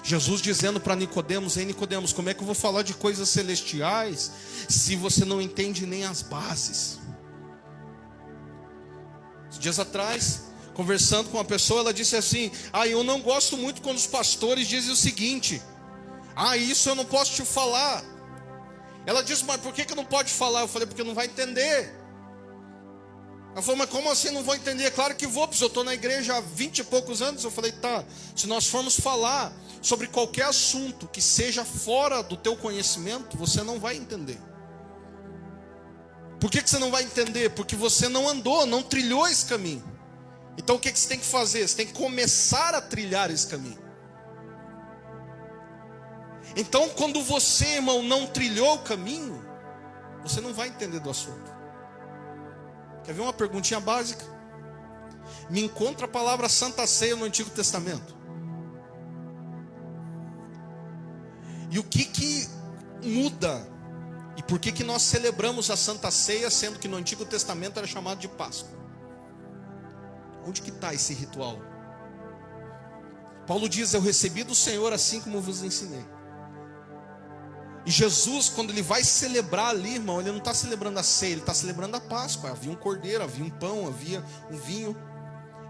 Jesus dizendo para Nicodemos, ei Nicodemos, como é que eu vou falar de coisas celestiais, se você não entende nem as bases? Dias atrás, conversando com uma pessoa, ela disse assim, eu não gosto muito quando os pastores dizem o seguinte, isso eu não posso te falar. Ela disse, mas por que não pode falar? Eu falei, porque não vai entender. Ela falou, mas como assim não vou entender? Claro que vou, porque eu estou na igreja há 20 e poucos anos. Eu falei, tá, se nós formos falar sobre qualquer assunto que seja fora do teu conhecimento, você não vai entender. Por que você não vai entender? Porque você não andou, não trilhou esse caminho. Então o que você tem que fazer? Você tem que começar a trilhar esse caminho. Então quando você, irmão, não trilhou o caminho, você não vai entender do assunto. Quer ver uma perguntinha básica? Me encontra a palavra Santa Ceia no Antigo Testamento. E o que muda? E por que nós celebramos a Santa Ceia, sendo que no Antigo Testamento era chamado de Páscoa? Onde que está esse ritual? Paulo diz, eu recebi do Senhor assim como vos ensinei. E Jesus, quando ele vai celebrar ali, irmão, ele não está celebrando a ceia, ele está celebrando a Páscoa. Havia um cordeiro, havia um pão, havia um vinho.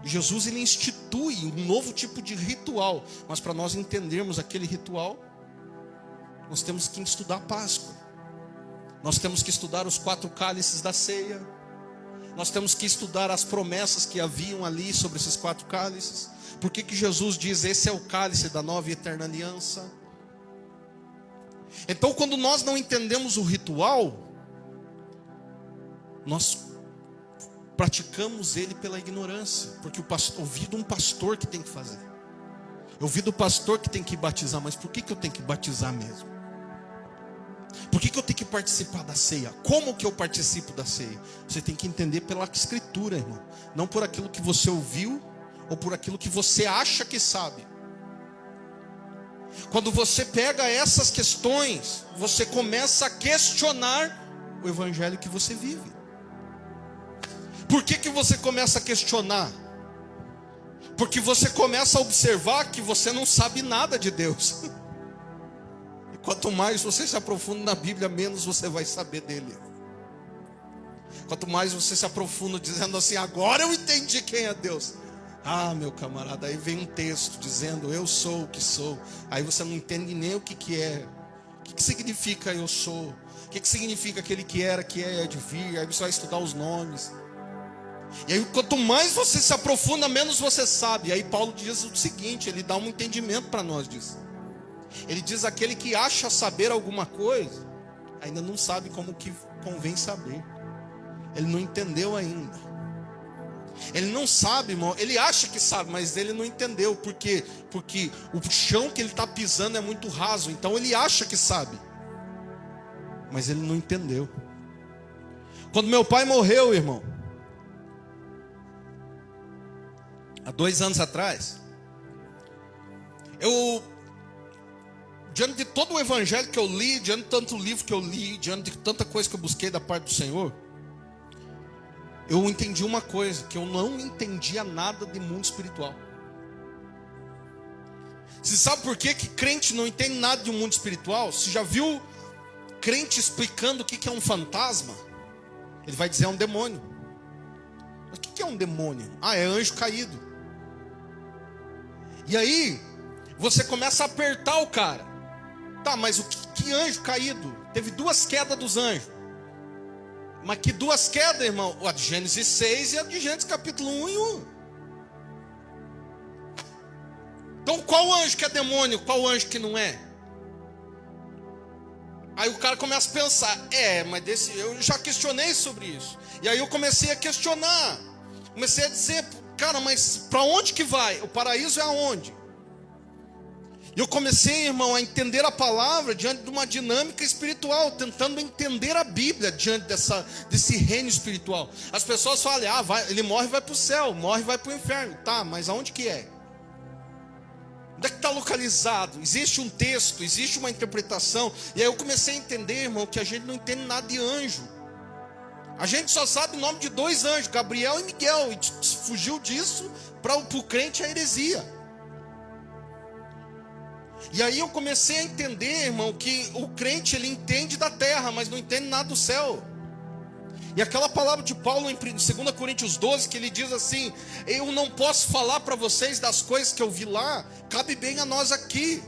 E Jesus, ele institui um novo tipo de ritual. Mas para nós entendermos aquele ritual, nós temos que estudar a Páscoa. Nós temos que estudar os 4 cálices da ceia. Nós temos que estudar as promessas que haviam ali sobre esses 4 cálices. Por que Jesus diz, esse é o cálice da nova e eterna aliança? Então quando nós não entendemos o ritual, nós praticamos ele pela ignorância. Porque ouvi de um pastor que tem que fazer. Eu ouvi do pastor que tem que batizar, mas por que eu tenho que batizar mesmo? Por que eu tenho que participar da ceia? Como que eu participo da ceia? Você tem que entender pela escritura, irmão. Não por aquilo que você ouviu ou por aquilo que você acha que sabe. Quando você pega essas questões, você começa a questionar o evangelho que você vive. Por que você começa a questionar? Porque você começa a observar que você não sabe nada de Deus. E quanto mais você se aprofunda na Bíblia, menos você vai saber dele. Quanto mais você se aprofunda dizendo assim, agora eu entendi quem é Deus. Ah, meu camarada, aí vem um texto dizendo, eu sou o que sou. Aí você não entende nem o que é. O que significa eu sou? O que significa aquele que era, que é de vir? Aí você vai estudar os nomes. E aí quanto mais você se aprofunda, menos você sabe. E aí Paulo diz o seguinte, ele dá um entendimento para nós disso. Ele diz, aquele que acha saber alguma coisa, ainda não sabe como que convém saber. Ele não entendeu ainda. Ele não sabe, irmão. Ele acha que sabe, mas ele não entendeu. Por quê? Porque o chão que ele está pisando é muito raso. Então ele acha que sabe, mas ele não entendeu. Quando meu pai morreu, irmão, há 2 anos atrás, diante de todo o evangelho que eu li, diante de tanto livro que eu li, diante de tanta coisa que eu busquei da parte do Senhor, eu entendi uma coisa, que eu não entendia nada de mundo espiritual. Você sabe por que crente não entende nada de um mundo espiritual? Você já viu crente explicando o que é um fantasma? Ele vai dizer é um demônio. Mas o que é um demônio? Ah, é anjo caído. E aí, você começa a apertar o cara. Tá, mas que anjo caído? Teve 2 quedas dos anjos. Mas que 2 quedas, irmão? A de Gênesis 6 e a de Gênesis capítulo 1 e 1. Então qual anjo que é demônio? Qual anjo que não é? Aí o cara começa a pensar, mas eu já questionei sobre isso. E aí eu comecei a questionar. Comecei a dizer, cara, mas para onde que vai? O paraíso é aonde? E eu comecei, irmão, a entender a palavra diante de uma dinâmica espiritual, tentando entender a Bíblia diante desse reino espiritual. As pessoas falam, ele morre e vai para o céu, morre e vai para o inferno. Tá, mas aonde que é? Onde é que está localizado? Existe um texto, existe uma interpretação. E aí eu comecei a entender, irmão, que a gente não entende nada de anjo. A gente só sabe o nome de 2 anjos, Gabriel e Miguel. E fugiu disso, para o crente a heresia. E aí eu comecei a entender, irmão, que o crente ele entende da terra, mas não entende nada do céu. E aquela palavra de Paulo em 2 Coríntios 12, que ele diz assim, eu não posso falar para vocês das coisas que eu vi lá, cabe bem a nós aqui.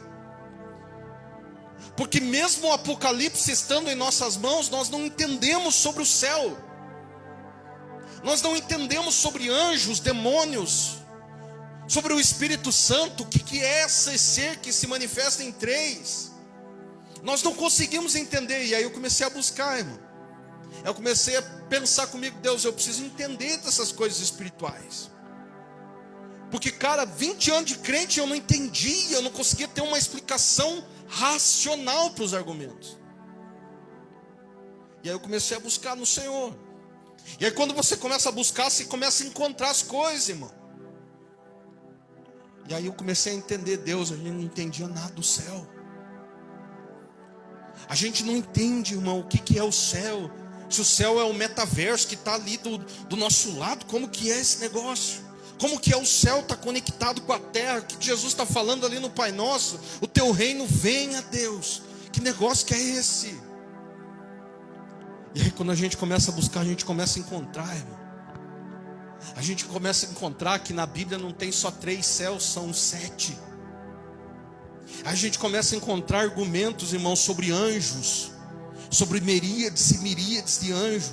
Porque mesmo o Apocalipse estando em nossas mãos, nós não entendemos sobre o céu. Nós não entendemos sobre anjos, demônios, sobre o Espírito Santo, o que é esse ser que se manifesta em 3. Nós não conseguimos entender. E aí eu comecei a buscar, irmão. Eu comecei a pensar comigo, Deus, eu preciso entender dessas coisas espirituais. Porque, cara, 20 anos de crente eu não entendia, eu não conseguia ter uma explicação racional para os argumentos. E aí eu comecei a buscar no Senhor. E aí quando você começa a buscar, você começa a encontrar as coisas, irmão. E aí eu comecei a entender Deus, a gente não entendia nada do céu. A gente não entende, irmão, o que é o céu. Se o céu é o metaverso que está ali do nosso lado, como que é esse negócio? Como que é o céu está conectado com a terra? O que Jesus está falando ali no Pai Nosso? O teu reino venha, Deus. Que negócio que é esse? E aí quando a gente começa a buscar, a gente começa a encontrar, irmão. A gente começa a encontrar que na Bíblia não tem só 3 céus, são 7. A gente começa a encontrar argumentos, irmãos, sobre anjos, sobre miríades e miríades de anjos,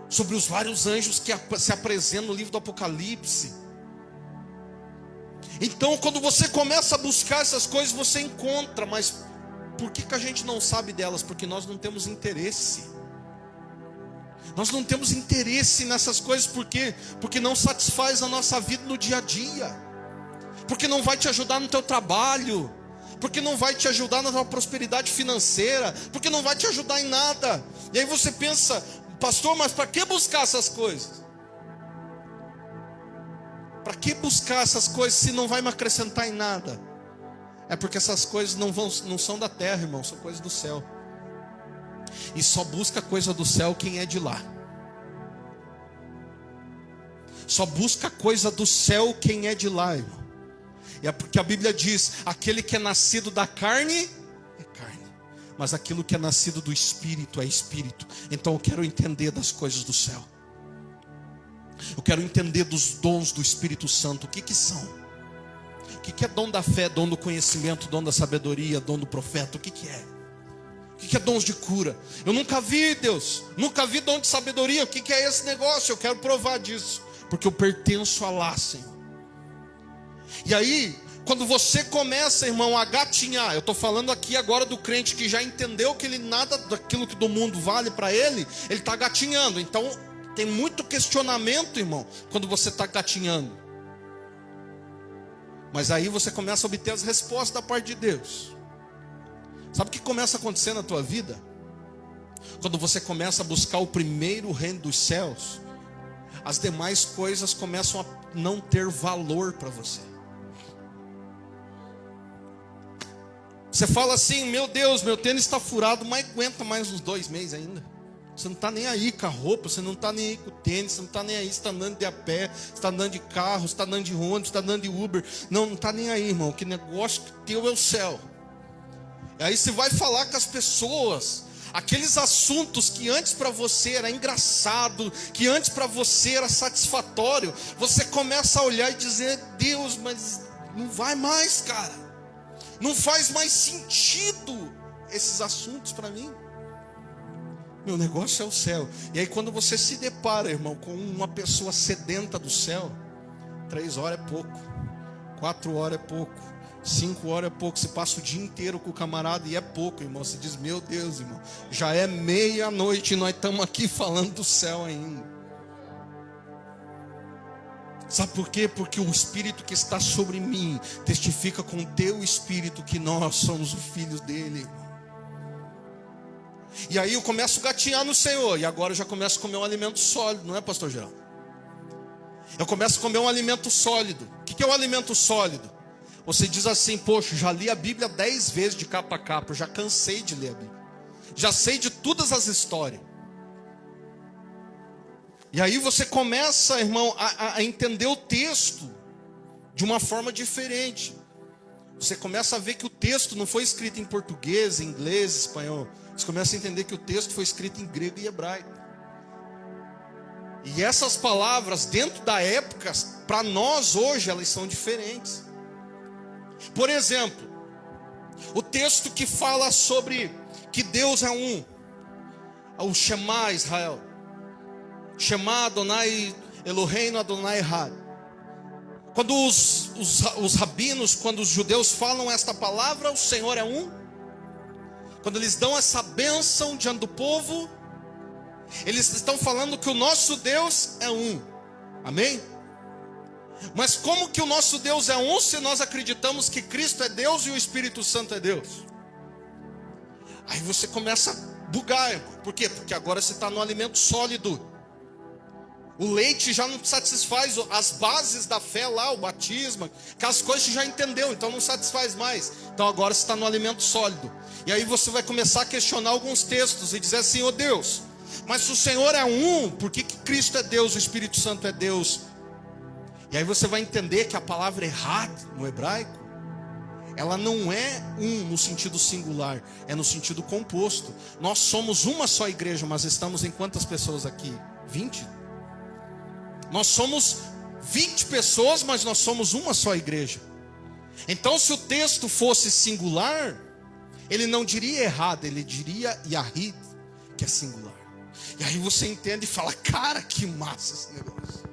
sobre os vários anjos que se apresentam no livro do Apocalipse. Então, quando você começa a buscar essas coisas, você encontra, mas por que a gente não sabe delas? Porque nós não temos interesse. Nós não temos interesse nessas coisas, por quê? Porque não satisfaz a nossa vida no dia a dia. porque não vai te ajudar no teu trabalho, porque não vai te ajudar na tua prosperidade financeira, porque não vai te ajudar em nada. E aí você pensa, pastor, mas para que buscar essas coisas? Para que buscar essas coisas se não vai me acrescentar em nada? É porque essas coisas não são da terra, irmão, são coisas do céu. E só busca coisa do céu quem é de lá. Só busca coisa do céu quem é de lá, irmão. E é porque a Bíblia diz, aquele que é nascido da carne é carne, mas aquilo que é nascido do Espírito é Espírito. Então eu quero entender das coisas do céu. Eu quero entender dos dons do Espírito Santo. O que são? O que é dom da fé, dom do conhecimento, dom da sabedoria, dom do profeta? O que é? O que é dons de cura? Eu nunca vi, Deus, nunca vi dom de sabedoria. O que é esse negócio? Eu quero provar disso, porque eu pertenço a lá, Senhor. E aí, quando você começa, irmão, a gatinhar, eu estou falando aqui agora do crente que já entendeu que ele nada daquilo que do mundo vale para ele está gatinhando. Então, tem muito questionamento, irmão, quando você está gatinhando. Mas aí você começa a obter as respostas da parte de Deus. Sabe o que começa a acontecer na tua vida? Quando você começa a buscar o primeiro reino dos céus, as demais coisas começam a não ter valor para você. Você fala assim, meu Deus, meu tênis está furado, mas aguenta mais uns 2 meses ainda. Você não está nem aí com a roupa, você não está nem aí com o tênis, você não está nem aí, você está andando de a pé, você está andando de carro, você está andando de ônibus, você está andando de Uber. Não está nem aí, irmão, que negócio teu é o céu. E aí você vai falar com as pessoas, aqueles assuntos que antes para você era engraçado, que antes para você era satisfatório, você começa a olhar e dizer, Deus, mas não vai mais, cara. Não faz mais sentido esses assuntos para mim. Meu negócio é o céu. E aí quando você se depara, irmão, com uma pessoa sedenta do céu, 3 horas é pouco, 4 horas é pouco, 5 horas é pouco. Você passa o dia inteiro com o camarada e é pouco, irmão. Você diz, meu Deus, irmão, já é meia-noite e nós estamos aqui falando do céu ainda. Sabe por quê? Porque o Espírito que está sobre mim testifica com o teu Espírito que nós somos os filhos dele, irmão. E aí eu começo a gatinhar no Senhor. E agora eu já começo a comer um alimento sólido, não é, pastor Geraldo? Eu começo a comer um alimento sólido. O que é o alimento sólido? Você diz assim, poxa, já li a Bíblia 10 vezes de capa a capa, eu já cansei de ler a Bíblia. Já sei de todas as histórias. E aí você começa, irmão, a entender o texto de uma forma diferente. Você começa a ver que o texto não foi escrito em português, em inglês, espanhol. Você começa a entender que o texto foi escrito em grego e hebraico. E essas palavras, dentro da época, para nós hoje, elas são diferentes. Por exemplo, o texto que fala sobre que Deus é um, o Shema Israel. Shema Adonai Eloheinu Adonai Echad. Quando os rabinos, quando os judeus falam esta palavra, o Senhor é um. Quando eles dão essa bênção diante do povo, eles estão falando que o nosso Deus é um. Amém? Mas como que o nosso Deus é um se nós acreditamos que Cristo é Deus e o Espírito Santo é Deus? Aí você começa a bugar, irmão. Por quê? Porque agora você está no alimento sólido. O leite já não te satisfaz, as bases da fé lá, o batismo, aquelas coisas você já entendeu, então não satisfaz mais. Então agora você está no alimento sólido. E aí você vai começar a questionar alguns textos e dizer assim, ô Deus, mas se o Senhor é um, por que Cristo é Deus, o Espírito Santo é Deus? E aí você vai entender que a palavra errad no hebraico, ela não é um no sentido singular, é no sentido composto. Nós somos uma só igreja, mas estamos em quantas pessoas aqui? 20? Nós somos 20 pessoas, mas nós somos uma só igreja. Então se o texto fosse singular, ele não diria errado, ele diria Yahid, que é singular. E aí você entende e fala, cara, que massa esse negócio.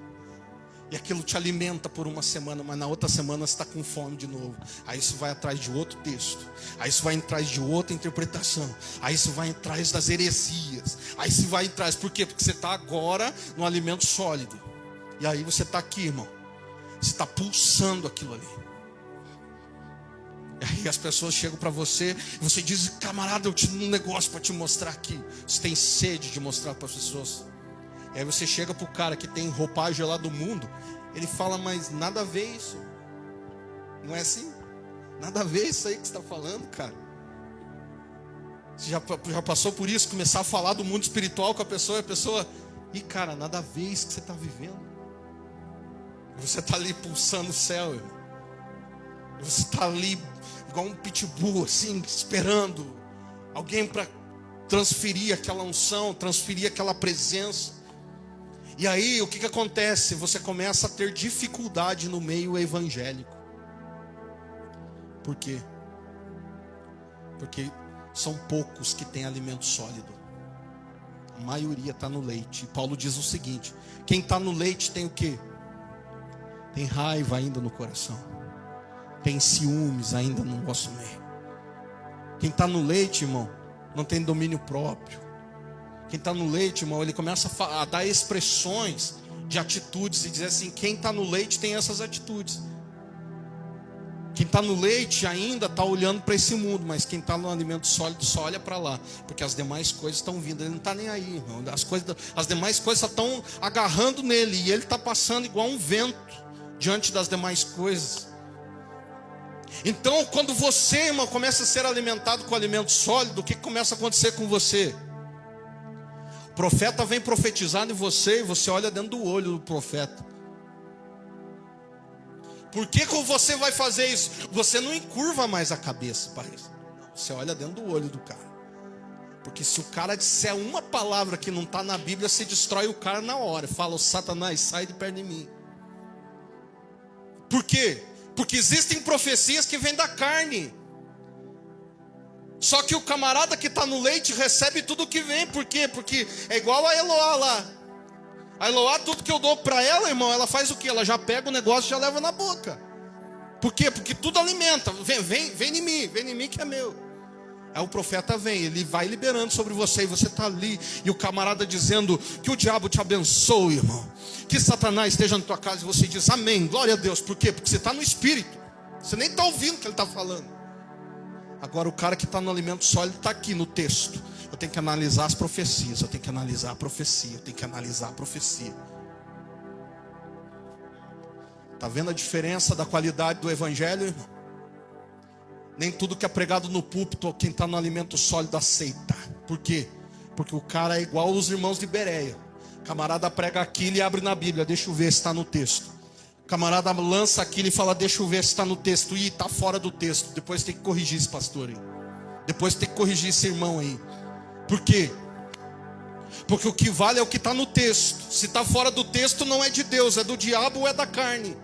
E aquilo te alimenta por uma semana, mas na outra semana você está com fome de novo. Aí isso vai atrás de outro texto. Aí isso vai atrás de outra interpretação. Aí isso vai atrás das heresias. Aí isso vai atrás, por quê? Porque você está agora no alimento sólido. E aí você está aqui, irmão. Você está pulsando aquilo ali. Aí as pessoas chegam para você e você diz: camarada, eu te dou um negócio para te mostrar aqui. Você tem sede de mostrar para as pessoas. E aí você chega para o cara que tem roupagem lá do mundo, ele fala: mas nada a ver isso. Não é assim? Nada a ver isso aí que você está falando, cara. Você já passou por isso? Começar a falar do mundo espiritual com a pessoa, e a pessoa: ih, cara, nada a ver isso que você está vivendo. Você está ali pulsando o céu, irmão. Você está ali igual um pitbull, assim, esperando alguém para transferir aquela unção, transferir aquela presença. E aí, o que acontece? Você começa a ter dificuldade no meio evangélico. Por quê? Porque são poucos que têm alimento sólido. A maioria está no leite. E Paulo diz o seguinte: quem está no leite tem o quê? Tem raiva ainda no coração. Tem ciúmes ainda no nosso meio. Quem está no leite, irmão, não tem domínio próprio. Quem está no leite, irmão, ele começa a dar expressões de atitudes e dizer assim: quem está no leite tem essas atitudes. Quem está no leite ainda está olhando para esse mundo, mas quem está no alimento sólido só olha para lá, porque as demais coisas estão vindo. Ele não está nem aí, irmão. As demais coisas só estão agarrando nele, e ele está passando igual um vento diante das demais coisas. Então, quando você, irmão, começa a ser alimentado com alimento sólido, o que começa a acontecer com você? O profeta vem profetizar em você, e você olha dentro do olho do profeta. Por que você vai fazer isso? Você não encurva mais a cabeça para isso. Você olha dentro do olho do cara. Porque se o cara disser uma palavra que não está na Bíblia, você destrói o cara na hora. Fala: o Satanás, sai de perto de mim. Por quê? Porque existem profecias que vêm da carne. Só que o camarada que está no leite recebe tudo que vem. Por quê? Porque é igual a Eloá lá. A Eloá, tudo que eu dou para ela, irmão, ela faz o quê? Ela já pega o negócio e já leva na boca. Por quê? Porque tudo alimenta. Vem em mim que é meu. Aí o profeta vem, ele vai liberando sobre você, e você está ali, e o camarada dizendo: que o diabo te abençoe, irmão. Que Satanás esteja na tua casa, e você diz: amém, glória a Deus. Por quê? Porque você está no espírito. Você nem está ouvindo o que ele está falando. Agora o cara que está no alimento sólido está aqui no texto. Eu tenho que analisar as profecias, eu tenho que analisar a profecia, eu tenho que analisar a profecia. Está vendo a diferença da qualidade do evangelho, irmão? Nem tudo que é pregado no púlpito, quem está no alimento sólido aceita. Por quê? Porque o cara é igual os irmãos de Bereia. O camarada prega aquilo e abre na Bíblia: deixa eu ver se está no texto. O camarada lança aquilo e fala: deixa eu ver se está no texto. E está fora do texto. Depois tem que corrigir esse pastor aí. Depois tem que corrigir esse irmão aí. Por quê? Porque o que vale é o que está no texto. Se está fora do texto, não é de Deus, é do diabo ou é da carne.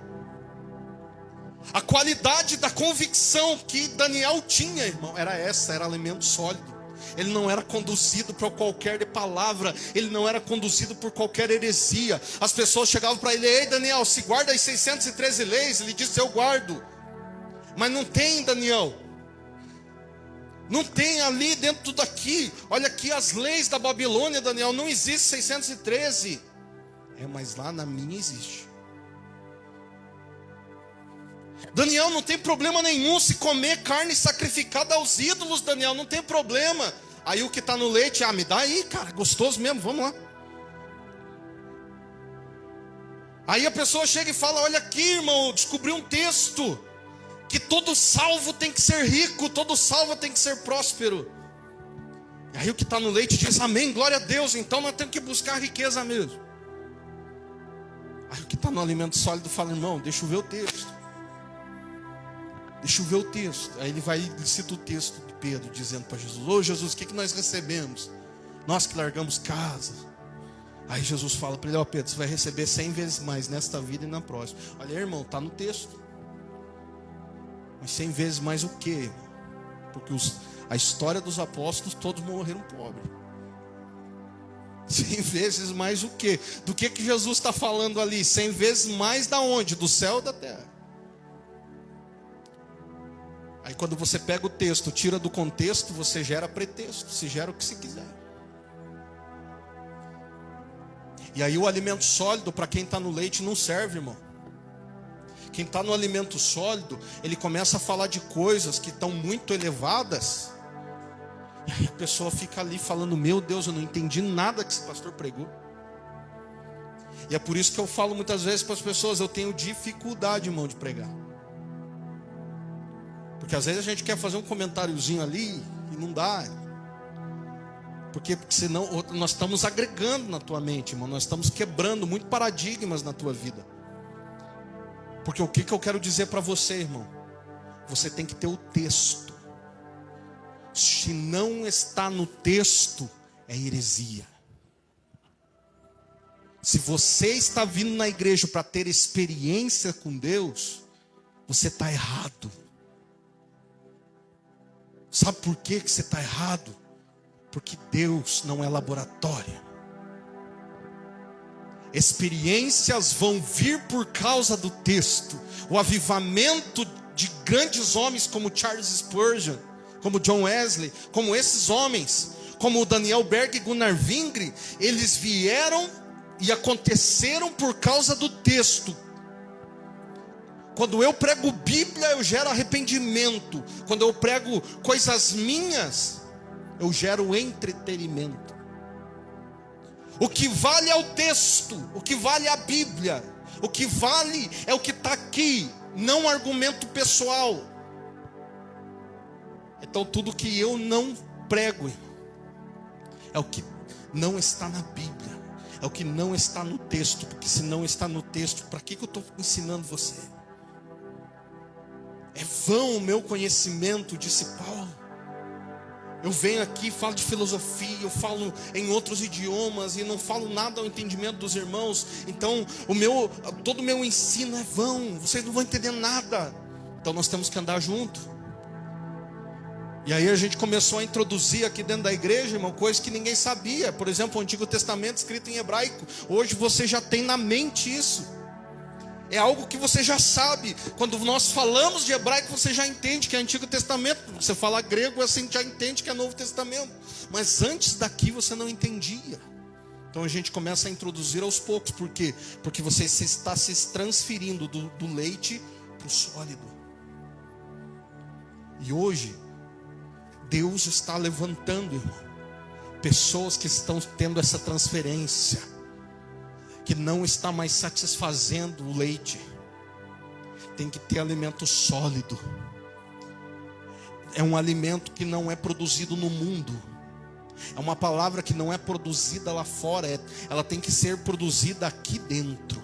A qualidade da convicção que Daniel tinha, irmão, era essa, era alimento sólido. Ele não era conduzido por qualquer palavra, ele não era conduzido por qualquer heresia. As pessoas chegavam para ele: ei, Daniel, se guarda as 613 leis. Ele disse: eu guardo. Mas não tem, Daniel. Não tem ali dentro daqui. Olha aqui as leis da Babilônia, Daniel. Não existe 613. Mas lá na minha existe. Daniel, não tem problema nenhum se comer carne sacrificada aos ídolos, Daniel. Não tem problema. Aí o que está no leite: me dá aí, cara, gostoso mesmo, vamos lá. Aí a pessoa chega e fala: olha aqui, irmão, descobri um texto que todo salvo tem que ser rico, todo salvo tem que ser próspero. E aí o que está no leite diz: amém, glória a Deus. Então nós temos que buscar a riqueza mesmo. Aí o que está no alimento sólido fala: irmão, deixa eu ver o texto. Deixa eu ver o texto. Aí ele vai e cita o texto de Pedro, dizendo para Jesus: ô Jesus, o que nós recebemos? Nós que largamos casa. Aí Jesus fala para ele: ó Pedro, você vai receber 100 vezes mais nesta vida e na próxima. Olha, irmão, está no texto. Mas 100 vezes mais o quê? Porque a história dos apóstolos, todos morreram pobres. 100 vezes mais o quê? Do que Jesus está falando ali? 100 vezes mais da onde? Do céu ou da terra? Aí quando você pega o texto, tira do contexto, você gera pretexto, você gera o que você quiser. E aí o alimento sólido para quem está no leite não serve, irmão. Quem está no alimento sólido, ele começa a falar de coisas que estão muito elevadas. E aí a pessoa fica ali falando: meu Deus, eu não entendi nada que esse pastor pregou. E é por isso que eu falo muitas vezes para as pessoas: eu tenho dificuldade, irmão, de pregar. Porque às vezes a gente quer fazer um comentáriozinho ali e não dá. Porque senão nós estamos agregando na tua mente, irmão. Nós estamos quebrando muito paradigmas na tua vida. Porque o que eu quero dizer para você, irmão? Você tem que ter o texto. Se não está no texto, é heresia. Se você está vindo na igreja para ter experiência com Deus, você está errado. Sabe por que você está errado? Porque Deus não é laboratório. Experiências vão vir por causa do texto. O avivamento de grandes homens como Charles Spurgeon, como John Wesley, como esses homens, como Daniel Berg e Gunnar Wingre, eles vieram e aconteceram por causa do texto. Quando eu prego Bíblia, eu gero arrependimento. Quando eu prego coisas minhas, eu gero entretenimento. O que vale é o texto, o que vale é a Bíblia, o que vale é o que está aqui, não argumento pessoal. Então tudo que eu não prego é o que não está na Bíblia, é o que não está no texto. Porque se não está no texto, para que eu estou ensinando você? É vão o meu conhecimento, disse Paulo. Eu venho aqui, falo de filosofia, eu falo em outros idiomas e não falo nada ao entendimento dos irmãos. Então todo o meu ensino é vão, vocês não vão entender nada. Então nós temos que andar junto. E aí a gente começou a introduzir aqui dentro da igreja, irmão, coisas que ninguém sabia. Por exemplo, o Antigo Testamento escrito em hebraico. Hoje você já tem na mente isso. É algo que você já sabe. Quando nós falamos de hebraico, você já entende que é Antigo Testamento. Você fala grego, você já entende que é Novo Testamento. Mas antes daqui você não entendia. Então a gente começa a introduzir aos poucos. Por quê? Porque você está se transferindo do leite para o sólido. E hoje, Deus está levantando, irmão, pessoas que estão tendo essa transferência, que não está mais satisfazendo o leite. Tem que ter alimento sólido. É um alimento que não é produzido no mundo. É uma palavra que não é produzida lá fora. Ela tem que ser produzida aqui dentro.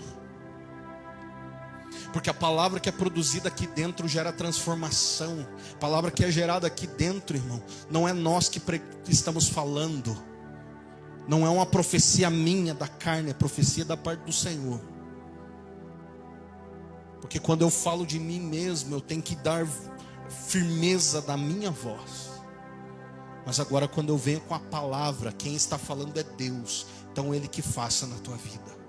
Porque a palavra que é produzida aqui dentro gera transformação. A palavra que é gerada aqui dentro, irmão, não é nós que estamos falando. Não é uma profecia minha da carne, é profecia da parte do Senhor. Porque quando eu falo de mim mesmo, eu tenho que dar firmeza da minha voz. Mas agora quando eu venho com a palavra, quem está falando é Deus. Então Ele que faça na tua vida.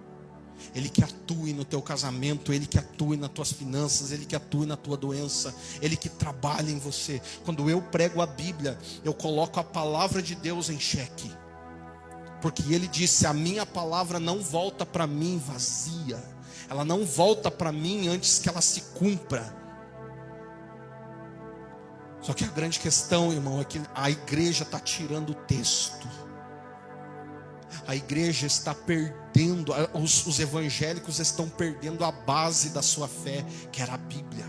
Ele que atue no teu casamento, Ele que atue nas tuas finanças, Ele que atue na tua doença, Ele que trabalha em você. Quando eu prego a Bíblia, eu coloco a palavra de Deus em xeque. Porque Ele disse: a minha palavra não volta para mim vazia. Ela não volta para mim antes que ela se cumpra. Só que a grande questão, irmão, é que a igreja está tirando o texto. A igreja está perdendo, os evangélicos estão perdendo a base da sua fé, que era a Bíblia.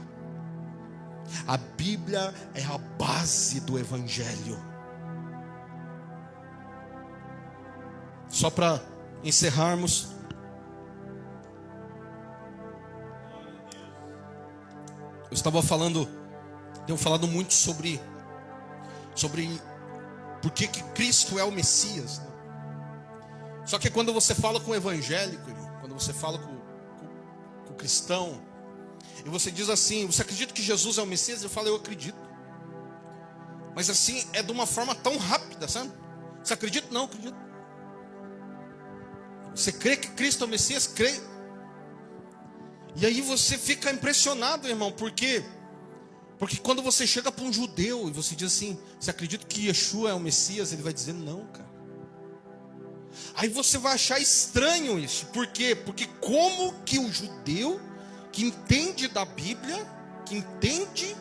A Bíblia é a base do evangelho. Só para encerrarmos, eu estava falando, tenho falado muito sobre por que Cristo é o Messias, né? Só que quando você fala com o evangélico, quando você fala com o cristão, e você diz assim: você acredita que Jesus é o Messias? Ele fala: eu acredito. Mas assim, é de uma forma tão rápida, sabe? Você acredita? Não, acredito. Você crê que Cristo é o Messias? Crê. E aí você fica impressionado, irmão. Por quê? Porque quando você chega para um judeu e você diz assim: você acredita que Yeshua é o Messias? Ele vai dizer: não, cara. Aí você vai achar estranho isso. Por quê? Porque como que o judeu que entende da Bíblia, que entende,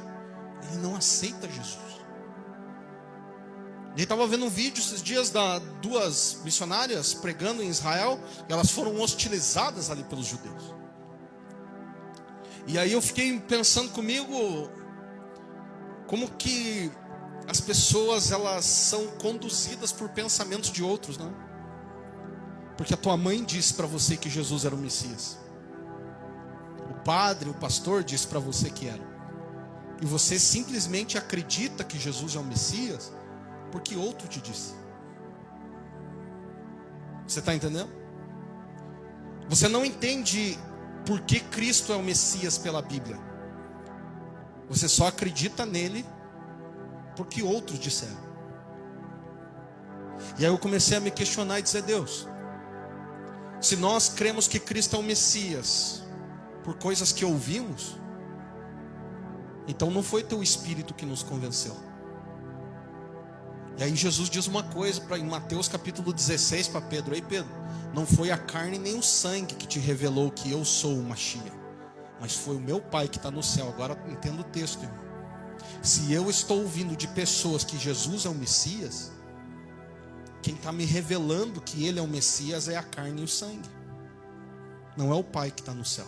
ele não aceita Jesus. Ele estava vendo um vídeo esses dias da duas missionárias pregando em Israel, e elas foram hostilizadas ali pelos judeus. E aí eu fiquei pensando comigo, como que as pessoas, elas são conduzidas por pensamentos de outros, né? Porque a tua mãe disse para você que Jesus era o Messias. O padre, o pastor disse para você que era. E você simplesmente acredita que Jesus é o Messias porque outro te disse. Você está entendendo? Você não entende por que Cristo é o Messias pela Bíblia. Você só acredita nele porque outros disseram. E aí eu comecei a me questionar e dizer: Deus, se nós cremos que Cristo é o Messias por coisas que ouvimos, então não foi teu Espírito que nos convenceu. E aí Jesus diz uma coisa em Mateus capítulo 16 para Pedro: ei Pedro, não foi a carne nem o sangue que te revelou que eu sou o Machia, mas foi o meu Pai que está no céu. Agora entenda o texto, irmão. Se eu estou ouvindo de pessoas que Jesus é o Messias, quem está me revelando que Ele é o Messias é a carne e o sangue, não é o Pai que está no céu.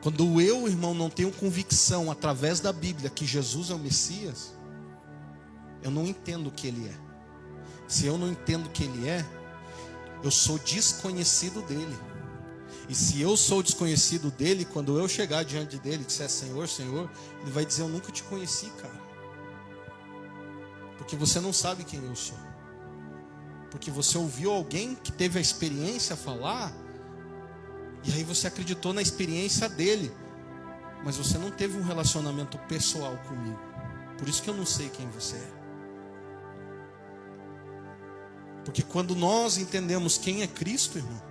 Quando eu, irmão, não tenho convicção através da Bíblia que Jesus é o Messias, eu não entendo o que Ele é. Se eu não entendo o que Ele é, eu sou desconhecido dEle. E se eu sou desconhecido dEle, quando eu chegar diante dEle e disser Senhor, Senhor, Ele vai dizer: eu nunca te conheci, cara. Porque você não sabe quem eu sou. Porque você ouviu alguém que teve a experiência falar, e aí você acreditou na experiência dele, mas você não teve um relacionamento pessoal comigo. Por isso que eu não sei quem você é. Porque quando nós entendemos quem é Cristo, irmão,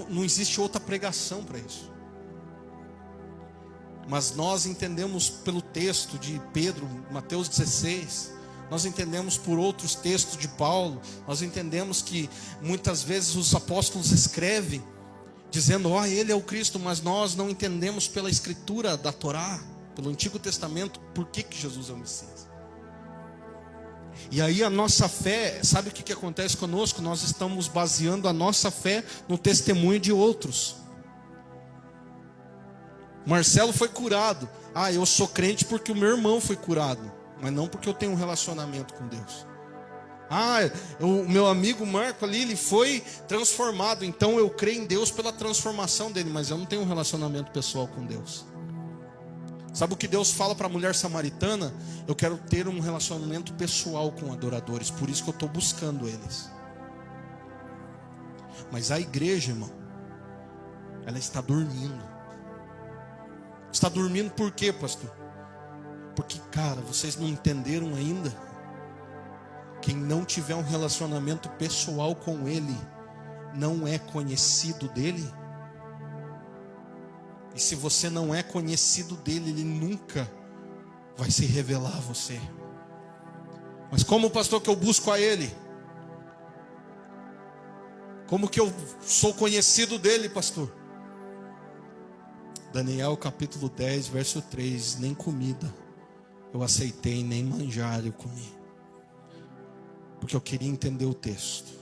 não existe outra pregação para isso. Mas nós entendemos pelo texto de Pedro, Mateus 16, nós entendemos por outros textos de Paulo, nós entendemos que muitas vezes os apóstolos escrevem dizendo: ó, Ele é o Cristo, mas nós não entendemos pela escritura da Torá, pelo Antigo Testamento, por que Jesus é o Messias. E aí a nossa fé, sabe o que acontece conosco? Nós estamos baseando a nossa fé no testemunho de outros. Marcelo foi curado. Ah, eu sou crente porque o meu irmão foi curado, mas não porque eu tenho um relacionamento com Deus. Ah, o meu amigo Marco ali, ele foi transformado, então eu creio em Deus pela transformação dele, mas eu não tenho um relacionamento pessoal com Deus. Sabe o que Deus fala para a mulher samaritana? Eu quero ter um relacionamento pessoal com adoradores, por isso que eu estou buscando eles. Mas a igreja, irmão, ela está dormindo. Está dormindo por quê, pastor? Porque, cara, vocês não entenderam ainda. Quem não tiver um relacionamento pessoal com Ele, não é conhecido dEle. E se você não é conhecido dEle, Ele nunca vai se revelar a você. Mas como, pastor, que eu busco a Ele? Como que eu sou conhecido dEle, pastor? Daniel capítulo 10, verso 3: nem comida eu aceitei, nem manjar eu comi, porque eu queria entender o texto.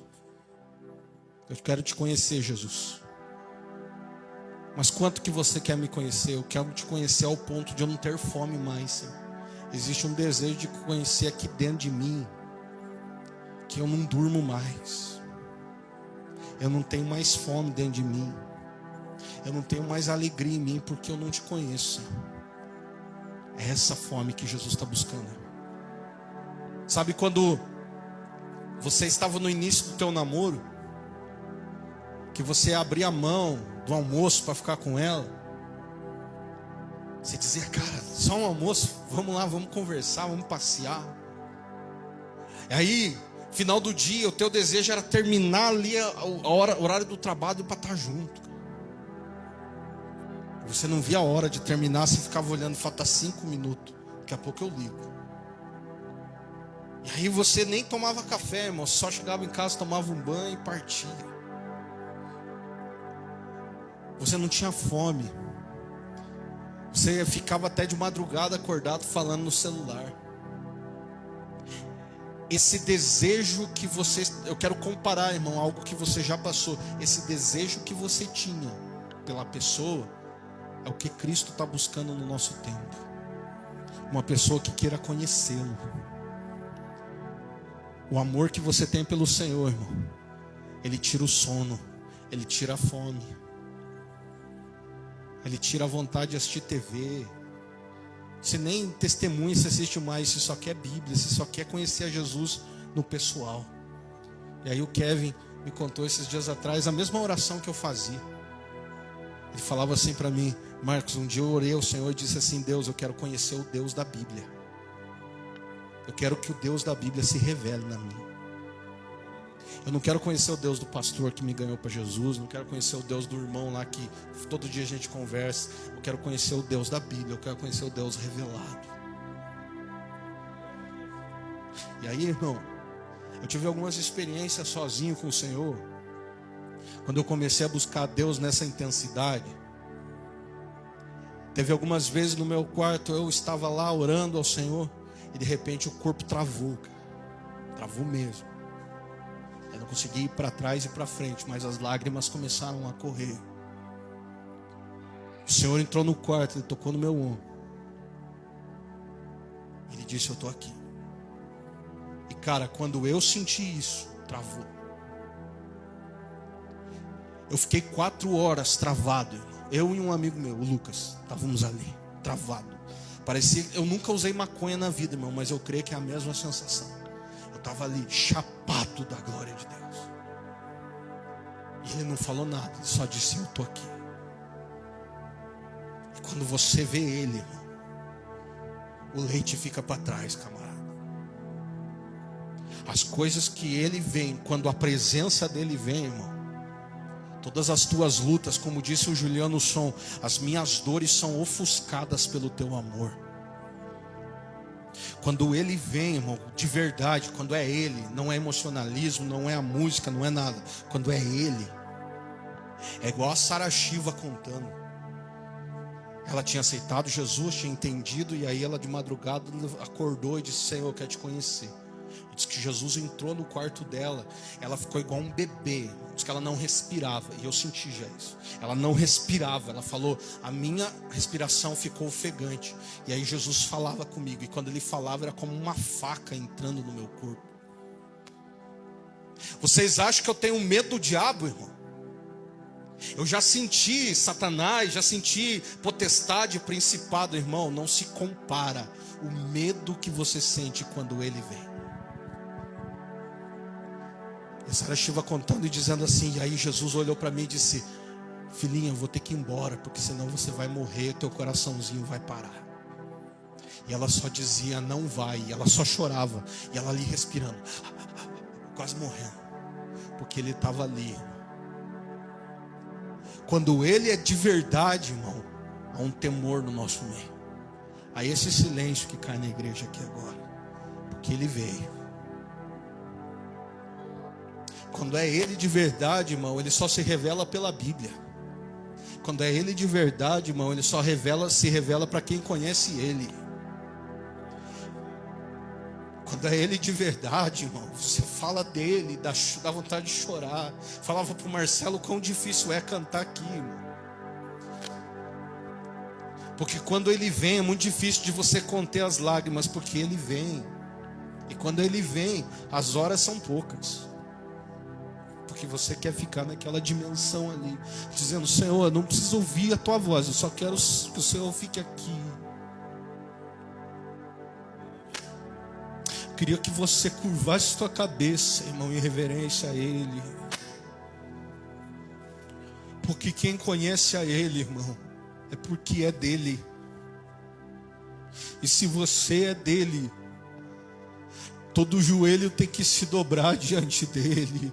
Eu quero te conhecer, Jesus. Mas quanto que você quer me conhecer? Eu quero te conhecer ao ponto de eu não ter fome mais, Senhor. Existe um desejo de conhecer aqui dentro de mim, que eu não durmo mais, eu não tenho mais fome dentro de mim, eu não tenho mais alegria em mim, porque eu não te conheço. É essa fome que Jesus está buscando. Sabe quando você estava no início do teu namoro, que você abria a mão do almoço para ficar com ela, você dizia: cara, só um almoço, vamos lá, vamos conversar, vamos passear. E aí, final do dia, o teu desejo era terminar ali o horário do trabalho para estar junto. Você não via a hora de terminar, você ficava olhando: falta 5 minutos, daqui a pouco eu ligo. E aí você nem tomava café, irmão, só chegava em casa, tomava um banho e partia. Você não tinha fome. Você ficava até de madrugada acordado falando no celular. Esse desejo que você... Eu quero comparar, irmão, algo que você já passou. Esse desejo que você tinha pela pessoa é o que Cristo está buscando no nosso tempo. Uma pessoa que queira conhecê-lo. O amor que você tem pelo Senhor, irmão, Ele tira o sono, Ele tira a fome, Ele tira a vontade de assistir TV. Você nem testemunha, você assiste mais, você só quer Bíblia, você só quer conhecer a Jesus no pessoal. E aí o Kevin me contou esses dias atrás a mesma oração que eu fazia. Ele falava assim para mim: Marcos, um dia eu orei ao Senhor e disse assim: Deus, eu quero conhecer o Deus da Bíblia. Eu quero que o Deus da Bíblia se revele na mim. Eu não quero conhecer o Deus do pastor que me ganhou para Jesus. Não quero conhecer o Deus do irmão lá que todo dia a gente conversa. Eu quero conhecer o Deus da Bíblia. Eu quero conhecer o Deus revelado. E aí, irmão, eu tive algumas experiências sozinho com o Senhor. Quando eu comecei a buscar a Deus nessa intensidade, teve algumas vezes no meu quarto, eu estava lá orando ao Senhor, e de repente o corpo travou, cara. Travou mesmo. Eu não consegui ir para trás e para frente, mas as lágrimas começaram a correr. O Senhor entrou no quarto, Ele tocou no meu ombro. Ele disse: eu estou aqui. E cara, quando eu senti isso, travou. Eu fiquei 4 horas travado, irmão. Eu e um amigo meu, o Lucas, estávamos ali, travado. Parecia, eu nunca usei maconha na vida, irmão, mas eu creio que é a mesma sensação. Eu estava ali, chapado da glória de Deus. E Ele não falou nada, Ele só disse: eu estou aqui. E quando você vê Ele, irmão, o leite fica para trás, camarada. As coisas que Ele vem, quando a presença dEle vem, irmão, todas as tuas lutas, como disse o Juliano Som, as minhas dores são ofuscadas pelo teu amor. Quando Ele vem, irmão, de verdade, quando é Ele, não é emocionalismo, não é a música, não é nada. Quando é Ele, é igual a Sara Shiva contando. Ela tinha aceitado Jesus, tinha entendido, e aí ela de madrugada acordou e disse: Senhor, eu quero te conhecer. Diz que Jesus entrou no quarto dela, ela ficou igual um bebê. Diz que ela não respirava, e eu senti já isso. Ela não respirava, ela falou: a minha respiração ficou ofegante. E aí Jesus falava comigo, e quando Ele falava era como uma faca entrando no meu corpo. Vocês acham que eu tenho medo do diabo, irmão? Eu já senti Satanás, já senti potestade, principado, irmão. Não se compara o medo que você sente quando ele vem. E a Sara Shiva contando e dizendo assim, e aí Jesus olhou para mim e disse: filhinha, eu vou ter que ir embora, porque senão você vai morrer, teu coraçãozinho vai parar. E ela só dizia: não vai. E ela só chorava. E ela ali respirando, quase morrendo, porque ele estava ali. Quando ele é de verdade, irmão, há um temor no nosso meio. Há esse silêncio que cai na igreja aqui agora, porque ele veio. Quando é ele de verdade, irmão, ele só se revela pela Bíblia. Quando é ele de verdade, irmão, ele só se revela para quem conhece ele. Quando é ele de verdade, irmão, você fala dele, dá vontade de chorar. Falava para o Marcelo quão difícil é cantar aqui, irmão. Porque quando ele vem, é muito difícil de você conter as lágrimas, porque ele vem. E quando ele vem, as horas são poucas. Porque você quer ficar naquela dimensão ali, dizendo: Senhor, eu não preciso ouvir a tua voz, eu só quero que o Senhor fique aqui. Queria que você curvasse sua cabeça, irmão, em reverência a Ele. Porque quem conhece a Ele, irmão, é porque é dele. E se você é dele, todo joelho tem que se dobrar diante dele.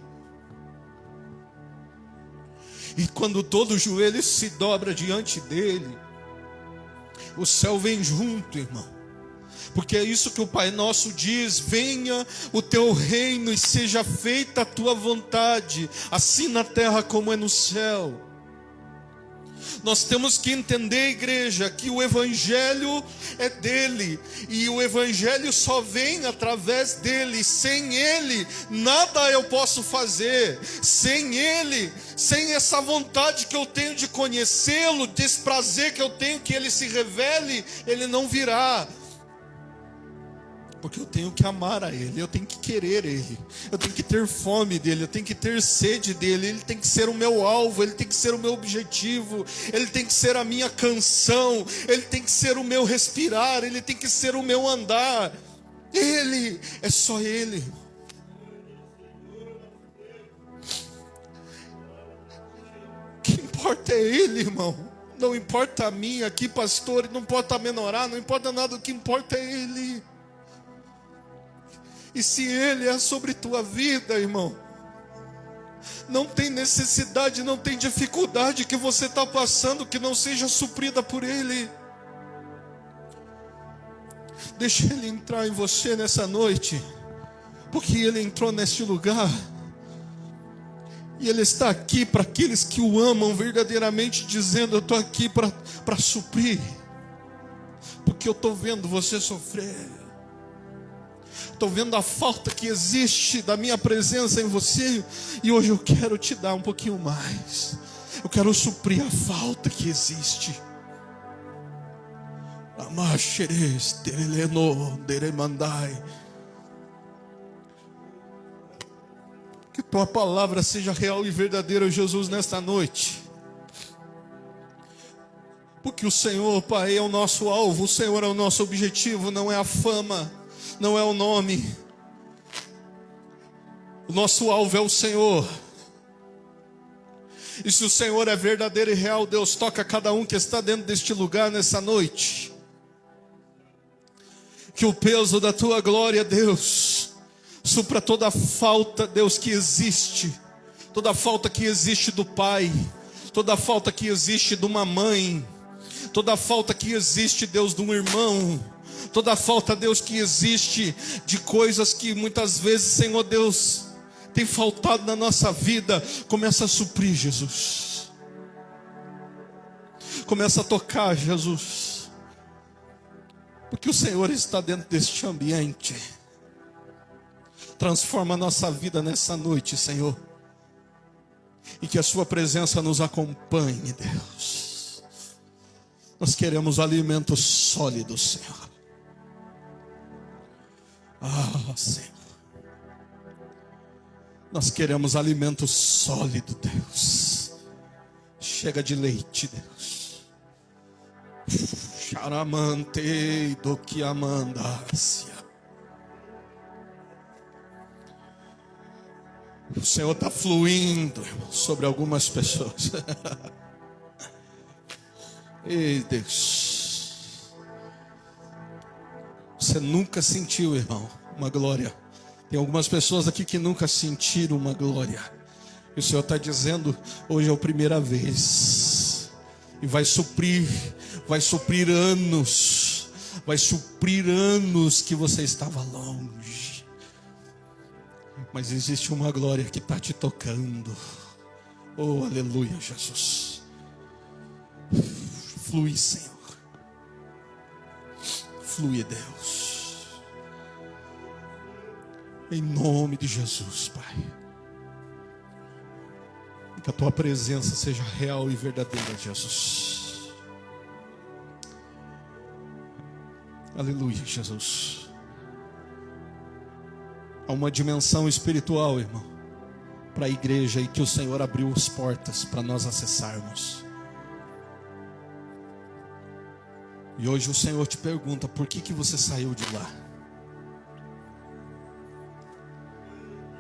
E quando todo joelho se dobra diante dele, o céu vem junto, irmão. Porque é isso que o Pai Nosso diz: venha o teu reino e seja feita a tua vontade, assim na terra como é no céu. Nós temos que entender, igreja, que o Evangelho é dele, e o Evangelho só vem através dele. Sem ele, nada eu posso fazer. Sem ele, sem essa vontade que eu tenho de conhecê-lo, desse prazer que eu tenho que ele se revele, ele não virá. Porque eu tenho que amar a ele, eu tenho que querer ele, eu tenho que ter fome dele, eu tenho que ter sede dele. Ele tem que ser o meu alvo, ele tem que ser o meu objetivo, ele tem que ser a minha canção, ele tem que ser o meu respirar, ele tem que ser o meu andar. Ele, é só ele. O que importa é ele, irmão. Não importa a mim aqui, pastor, não importa a menorar, não importa nada, o que importa é ele. E se ele é sobre tua vida, irmão, não tem necessidade, não tem dificuldade que você está passando que não seja suprida por ele. Deixa ele entrar em você nessa noite, porque ele entrou neste lugar, e ele está aqui para aqueles que o amam verdadeiramente, dizendo: eu estou aqui para suprir, porque eu estou vendo você sofrer. Estou vendo a falta que existe da minha presença em você, e hoje eu quero te dar um pouquinho mais. Eu quero suprir a falta que existe. Que tua palavra seja real e verdadeira, Jesus, nesta noite. Porque o Senhor, Pai, é o nosso alvo, o Senhor é o nosso objetivo, não é a fama, não é o nome. O nosso alvo é o Senhor. E se o Senhor é verdadeiro e real, Deus, toca cada um que está dentro deste lugar nessa noite. Que o peso da tua glória, Deus, supra toda a falta, Deus, que existe. Toda a falta que existe do pai, toda a falta que existe de uma mãe, toda a falta que existe, Deus, de um irmão, toda a falta, Deus, que existe de coisas que muitas vezes, Senhor Deus, tem faltado na nossa vida. Começa a suprir, Jesus. Começa a tocar, Jesus. Porque o Senhor está dentro deste ambiente. Transforma a nossa vida nessa noite, Senhor. E que a sua presença nos acompanhe, Deus. Nós queremos alimento sólido, Senhor. Senhor. Nós queremos alimento sólido, Deus. Chega de leite, Deus. Charamante do que amandácia. O Senhor está fluindo, irmão, sobre algumas pessoas. Ei, Deus. Você nunca sentiu, irmão, uma glória. Tem algumas pessoas aqui que nunca sentiram uma glória. E o Senhor está dizendo: hoje é a primeira vez. E vai suprir anos. Vai suprir anos que você estava longe. Mas existe uma glória que está te tocando. Oh, aleluia, Jesus. Flui, Senhor. Flui, Deus. Em nome de Jesus, Pai. Que a tua presença seja real e verdadeira, Jesus. Aleluia, Jesus. Há uma dimensão espiritual, irmão, para a igreja, e que o Senhor abriu as portas para nós acessarmos. E hoje o Senhor te pergunta: por que você saiu de lá?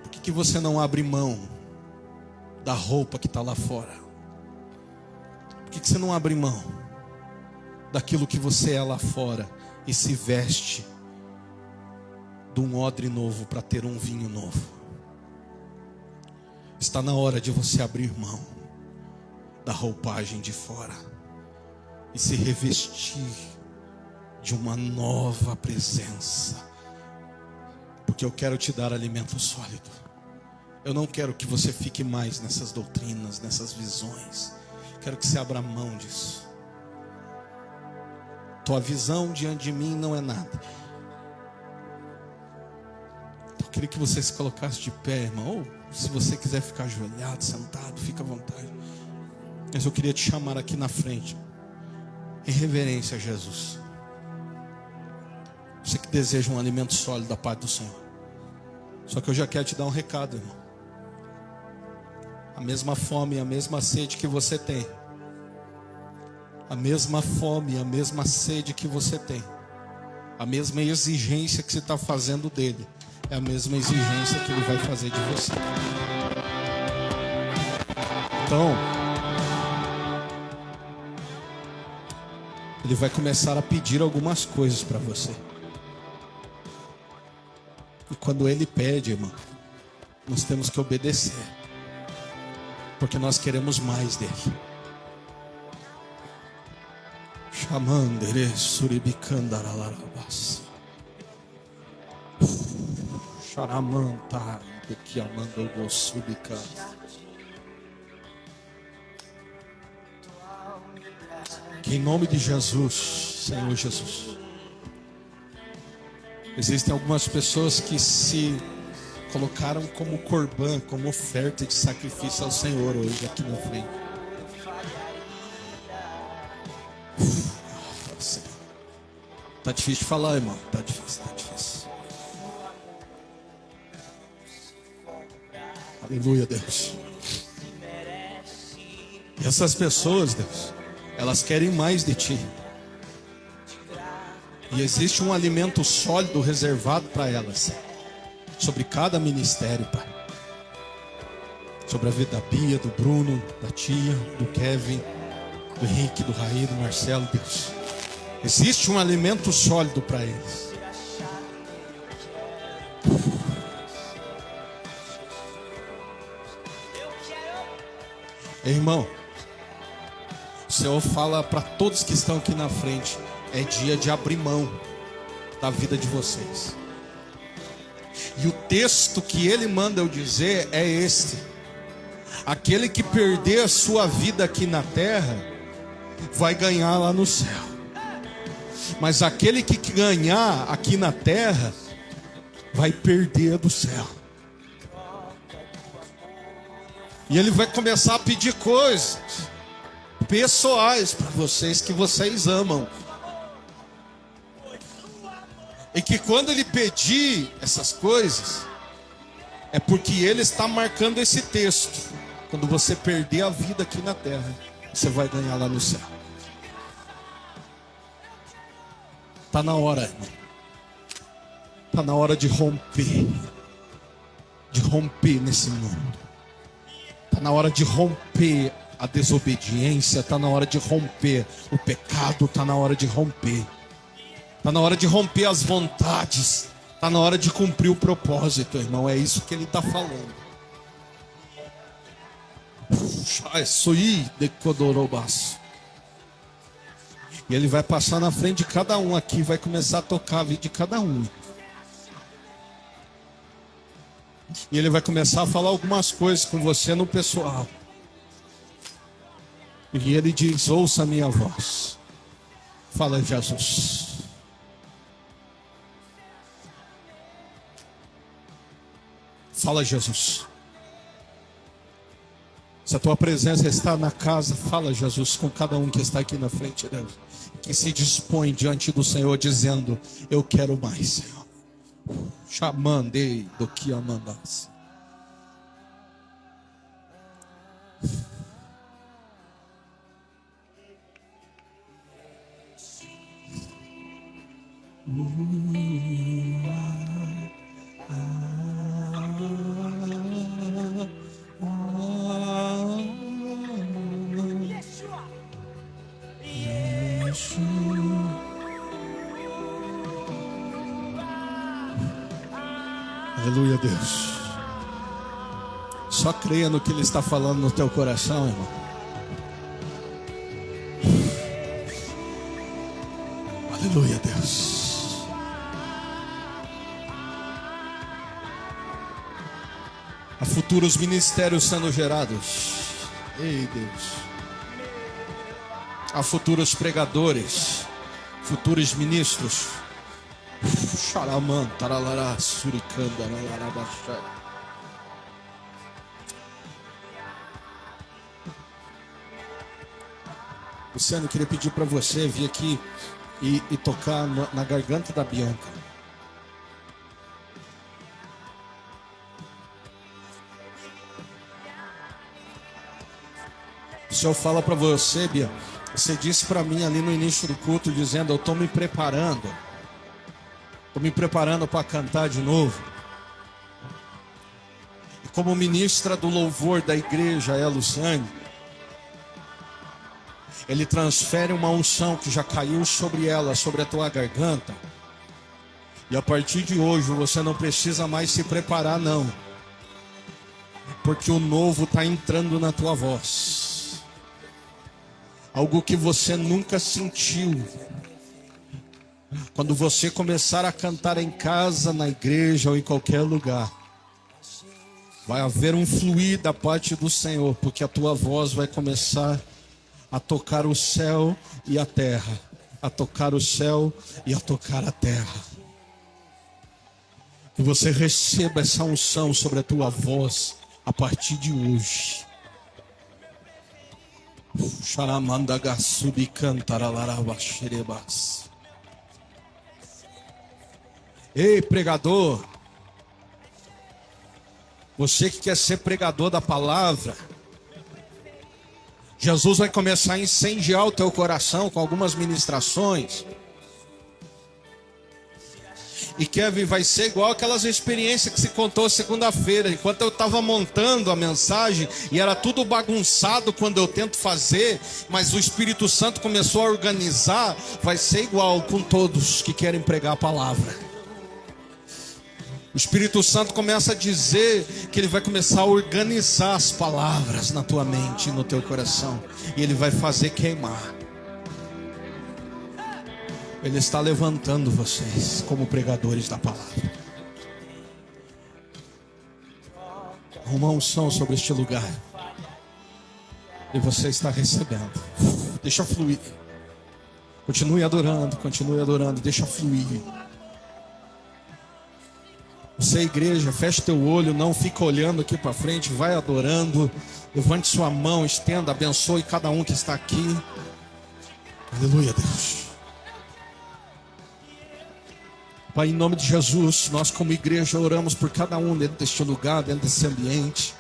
Por que você não abre mão da roupa que está lá fora? Por que você não abre mão daquilo que você é lá fora e se veste de um odre novo para ter um vinho novo? Está na hora de você abrir mão da roupagem de fora e se revestir de uma nova presença. Porque eu quero te dar alimento sólido. Eu não quero que você fique mais nessas doutrinas, nessas visões. Quero que você abra mão disso. Tua visão diante de mim não é nada. Então, eu queria que você se colocasse de pé, irmão. Ou se você quiser ficar ajoelhado, sentado, fica à vontade. Mas eu queria te chamar aqui na frente, em reverência a Jesus. Você que deseja um alimento sólido da parte do Senhor. Só que eu já quero te dar um recado, irmão. A mesma fome e a mesma sede que você tem, a mesma fome e a mesma sede que você tem, a mesma exigência que você está fazendo dele, é a mesma exigência que ele vai fazer de você. Então, ele vai começar a pedir algumas coisas para você. E quando ele pede, irmão, nós temos que obedecer, porque nós queremos mais dele. Chamandere suribicandaralabas. Charamanta do que amando o subica. Que em nome de Jesus, Senhor Jesus. Existem algumas pessoas que se colocaram como corbã, como oferta de sacrifício ao Senhor hoje aqui na frente. Tá difícil de falar, irmão. Tá difícil. Aleluia, Deus. E essas pessoas, Deus, elas querem mais de Ti. E existe um alimento sólido reservado para elas, sobre cada ministério, Pai. Sobre a vida da Bia, do Bruno, da tia, do Kevin, do Henrique, do Raí, do Marcelo, Deus. Existe um alimento sólido para eles. Irmão, o Senhor fala para todos que estão aqui na frente: é dia de abrir mão da vida de vocês. E o texto que ele manda eu dizer é este: aquele que perder a sua vida aqui na terra vai ganhar lá no céu. Mas aquele que ganhar aqui na terra vai perder do céu. E ele vai começar a pedir coisas pessoais para vocês que vocês amam. E que quando ele pedir essas coisas, é porque ele está marcando esse texto: quando você perder a vida aqui na terra, você vai ganhar lá no céu. Está na hora, irmão. Está na hora de romper. De romper nesse mundo. Está na hora de romper a desobediência. Está na hora de romper o pecado. Está na hora de romper. Está na hora de romper as vontades. Está na hora de cumprir o propósito, irmão. É isso que ele está falando. E ele vai passar na frente de cada um aqui, vai começar a tocar a vida de cada um. E ele vai começar a falar algumas coisas com você no pessoal. E ele diz: ouça a minha voz. Fala, Jesus. Fala, Jesus. Se a tua presença está na casa, fala, Jesus, com cada um que está aqui na frente, Deus, que se dispõe diante do Senhor, dizendo: eu quero mais, Senhor. Chamandei do que amandasse. Aleluia, Deus. Só creia no que Ele está falando no teu coração, irmão. Aleluia, Deus. Há futuros ministérios sendo gerados. Ei, Deus. a futuros pregadores, futuros ministros. Xaraman, taralará, suricanda, lararabaxai. Luciano, eu queria pedir para você vir aqui e tocar na garganta da Bianca. O Senhor fala para você, Bia. Você disse para mim ali no início do culto, dizendo: eu estou me preparando. Estou me preparando para cantar de novo. E como ministra do louvor da igreja, é a Luciane, Ele transfere uma unção que já caiu sobre ela, sobre a tua garganta. E a partir de hoje você não precisa mais se preparar, não. Porque o novo está entrando na tua voz. Algo que você nunca sentiu. Quando você começar a cantar em casa, na igreja ou em qualquer lugar, vai haver um fluir da parte do Senhor, porque a tua voz vai começar a tocar o céu e a terra, a tocar o céu e a tocar a terra. Que você receba essa unção sobre a tua voz a partir de hoje. Ei, pregador, você que quer ser pregador da palavra, Jesus vai começar a incendiar o teu coração com algumas ministrações. E Kevin, vai ser igual aquelas experiências que se contou segunda-feira, enquanto eu estava montando a mensagem, e era tudo bagunçado quando eu tento fazer, mas o Espírito Santo começou a organizar. Vai ser igual com todos que querem pregar a palavra. O Espírito Santo começa a dizer que ele vai começar a organizar as palavras na tua mente e no teu coração, e ele vai fazer queimar. Ele está levantando vocês como pregadores da palavra. Uma unção sobre este lugar, e você está recebendo. Deixa fluir. Continue adorando, deixa fluir. Você, igreja, fecha teu olho, não fica olhando aqui para frente, vai adorando. Levante sua mão, estenda, abençoe cada um que está aqui. Aleluia, Deus. Pai, em nome de Jesus, nós como igreja oramos por cada um dentro deste lugar, dentro desse ambiente.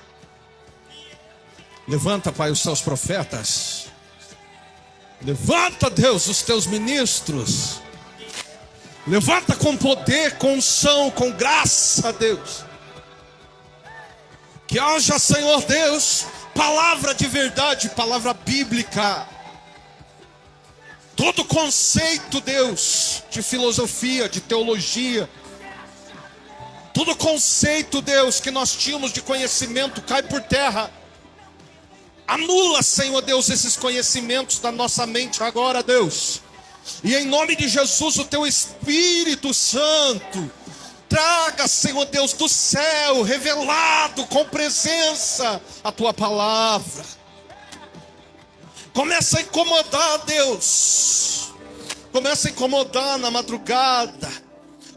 Levanta, Pai, os teus profetas. Levanta, Deus, os teus ministros. Levanta com poder, com unção, com graça, Deus. Que haja, Senhor Deus, palavra de verdade, palavra bíblica. Todo conceito, Deus, de filosofia, de teologia, todo conceito, Deus, que nós tínhamos de conhecimento cai por terra. Anula, Senhor Deus, esses conhecimentos da nossa mente agora, Deus. E em nome de Jesus, o teu Espírito Santo traga, Senhor Deus, do céu, revelado com presença, a tua palavra. Começa a incomodar, Deus. Começa a incomodar na madrugada.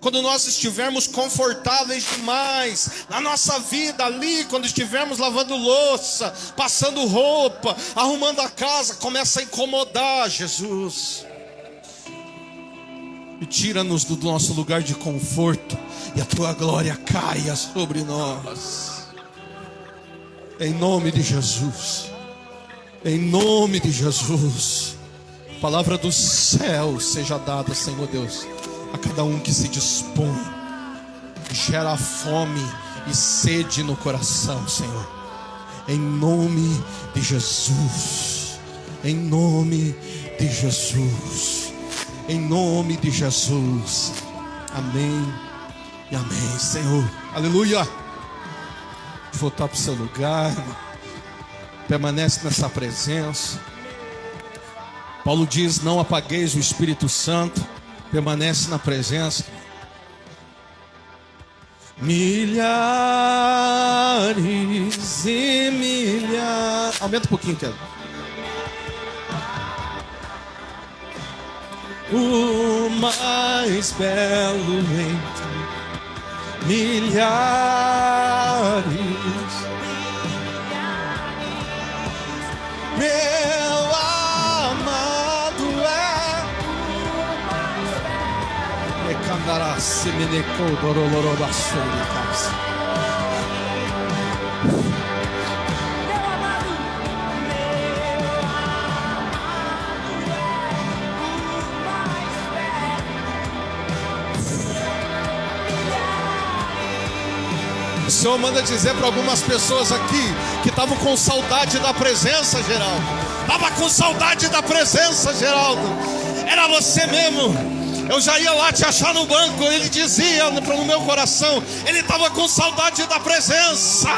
Quando nós estivermos confortáveis demais na nossa vida ali, quando estivermos lavando louça, passando roupa, arrumando a casa, começa a incomodar, Jesus. E tira-nos do nosso lugar de conforto, e a tua glória caia sobre nós. Em nome de Jesus. Em nome de Jesus, palavra do céu seja dada, Senhor Deus, a cada um que se dispõe. Gera fome e sede no coração, Senhor. Em nome de Jesus. Em nome de Jesus. Em nome de Jesus. Amém e amém, Senhor. Aleluia. Voltar para o seu lugar, irmão. Permanece nessa presença. Paulo diz: não apagueis o Espírito Santo. Permanece na presença. Milhares e milhares. Aumenta um pouquinho, Kevin. o mais belo entre milhares. Meu amado é candará se me necou doroloro da casa. O Senhor manda dizer para algumas pessoas aqui que estavam com saudade da presença, Geraldo. Estava com saudade da presença, Geraldo. Era você mesmo. Eu já ia lá te achar no banco. Ele dizia no meu coração, ele estava com saudade da presença.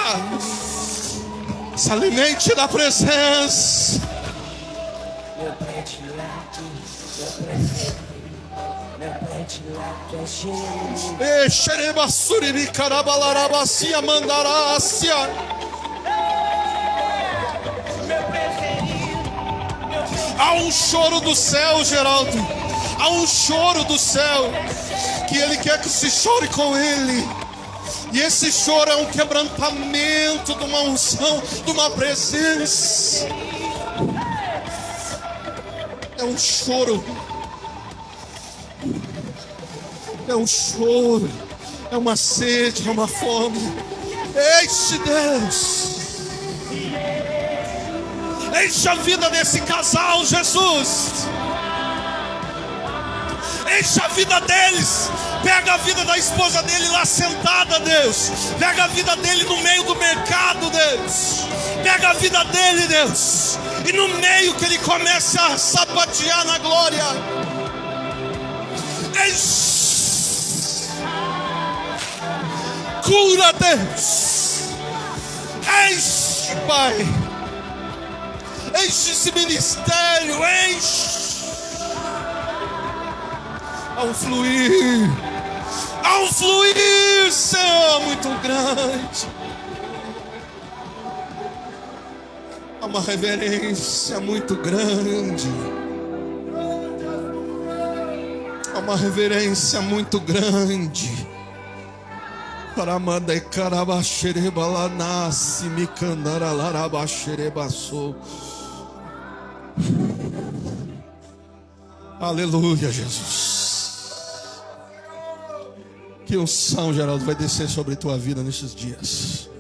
Se alimente da presença. Há um choro do céu, Geraldo. Há um choro do céu que Ele quer que se chore com Ele. E esse choro é um quebrantamento de uma unção, de uma presença. É um choro. É um choro, é uma sede, é uma fome. Enche, Deus. Enche a vida desse casal, Jesus. Enche a vida deles. Pega a vida da esposa dele lá sentada, Deus. Pega a vida dele no meio do mercado, Deus. Pega a vida dele, Deus. E no meio que ele comece a sapatear na glória. Enche. Cura, Deus. Enche, Pai. Enche esse ministério. Enche. Há um fluir. Há um fluir, Senhor, muito grande. Há uma reverência muito grande. Há uma reverência muito grande. Paramanda e carabaxereba lá nasce, me candara larabaxerebaçou. Aleluia, Jesus. Que unção, Geraldo, vai descer sobre tua vida nesses dias.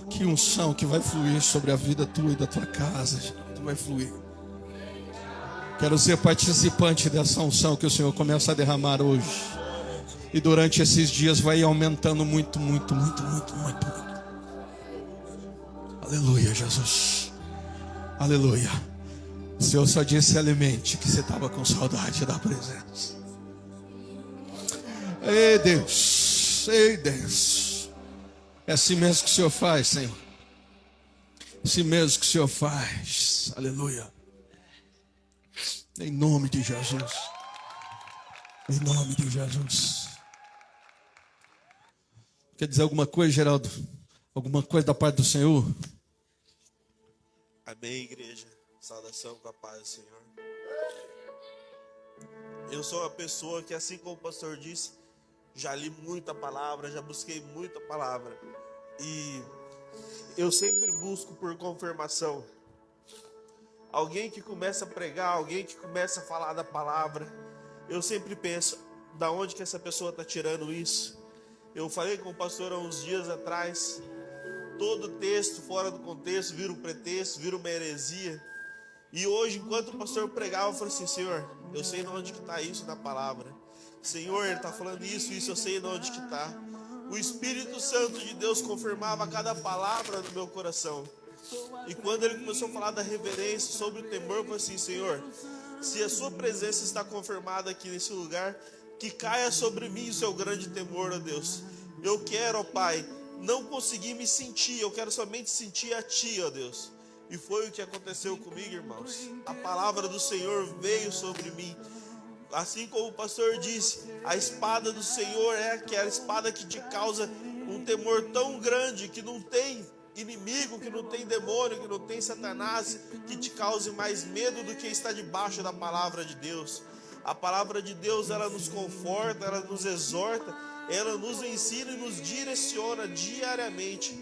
Que unção que vai fluir sobre a vida tua e da tua casa, Geraldo, vai fluir. Quero ser participante dessa unção que o Senhor começa a derramar hoje. E durante esses dias vai aumentando muito. Aleluia, Jesus. Aleluia. O Senhor só disse alimente que você estava com saudade da presença. Ei, Deus. Ei, Deus. É assim mesmo que o Senhor faz, Senhor. É assim mesmo que o Senhor faz. Aleluia. Em nome de Jesus. Em nome de Jesus. Quer dizer alguma coisa, Geraldo? Alguma coisa da parte do Senhor? Amém, igreja. Saudação com a paz do Senhor. Eu sou uma pessoa que, assim como o pastor disse, já li muita palavra, já busquei muita palavra. E eu sempre busco por confirmação. Alguém que começa a pregar, alguém que começa a falar da palavra, eu sempre penso, da onde que essa pessoa está tirando isso? Eu falei com o pastor há uns dias atrás, todo texto fora do contexto vira um pretexto, vira uma heresia. E hoje, enquanto o pastor pregava, eu falei assim, Senhor, eu sei de onde que está isso na palavra. Senhor, ele está falando isso, eu sei de onde que está. O Espírito Santo de Deus confirmava cada palavra no meu coração. E quando ele começou a falar da reverência, sobre o temor, eu falei assim, Senhor, se a sua presença está confirmada aqui nesse lugar, que caia sobre mim o seu grande temor, ó Deus. Eu quero, ó Pai, não conseguir me sentir, eu quero somente sentir a Ti, ó Deus. E foi o que aconteceu comigo, irmãos. A palavra do Senhor veio sobre mim. Assim como o pastor disse, a espada do Senhor é aquela espada que te causa um temor tão grande que não tem inimigo, que não tem demônio, que não tem Satanás, que te cause mais medo do que estar debaixo da palavra de Deus. A palavra de Deus, ela nos conforta, ela nos exorta, ela nos ensina e nos direciona diariamente.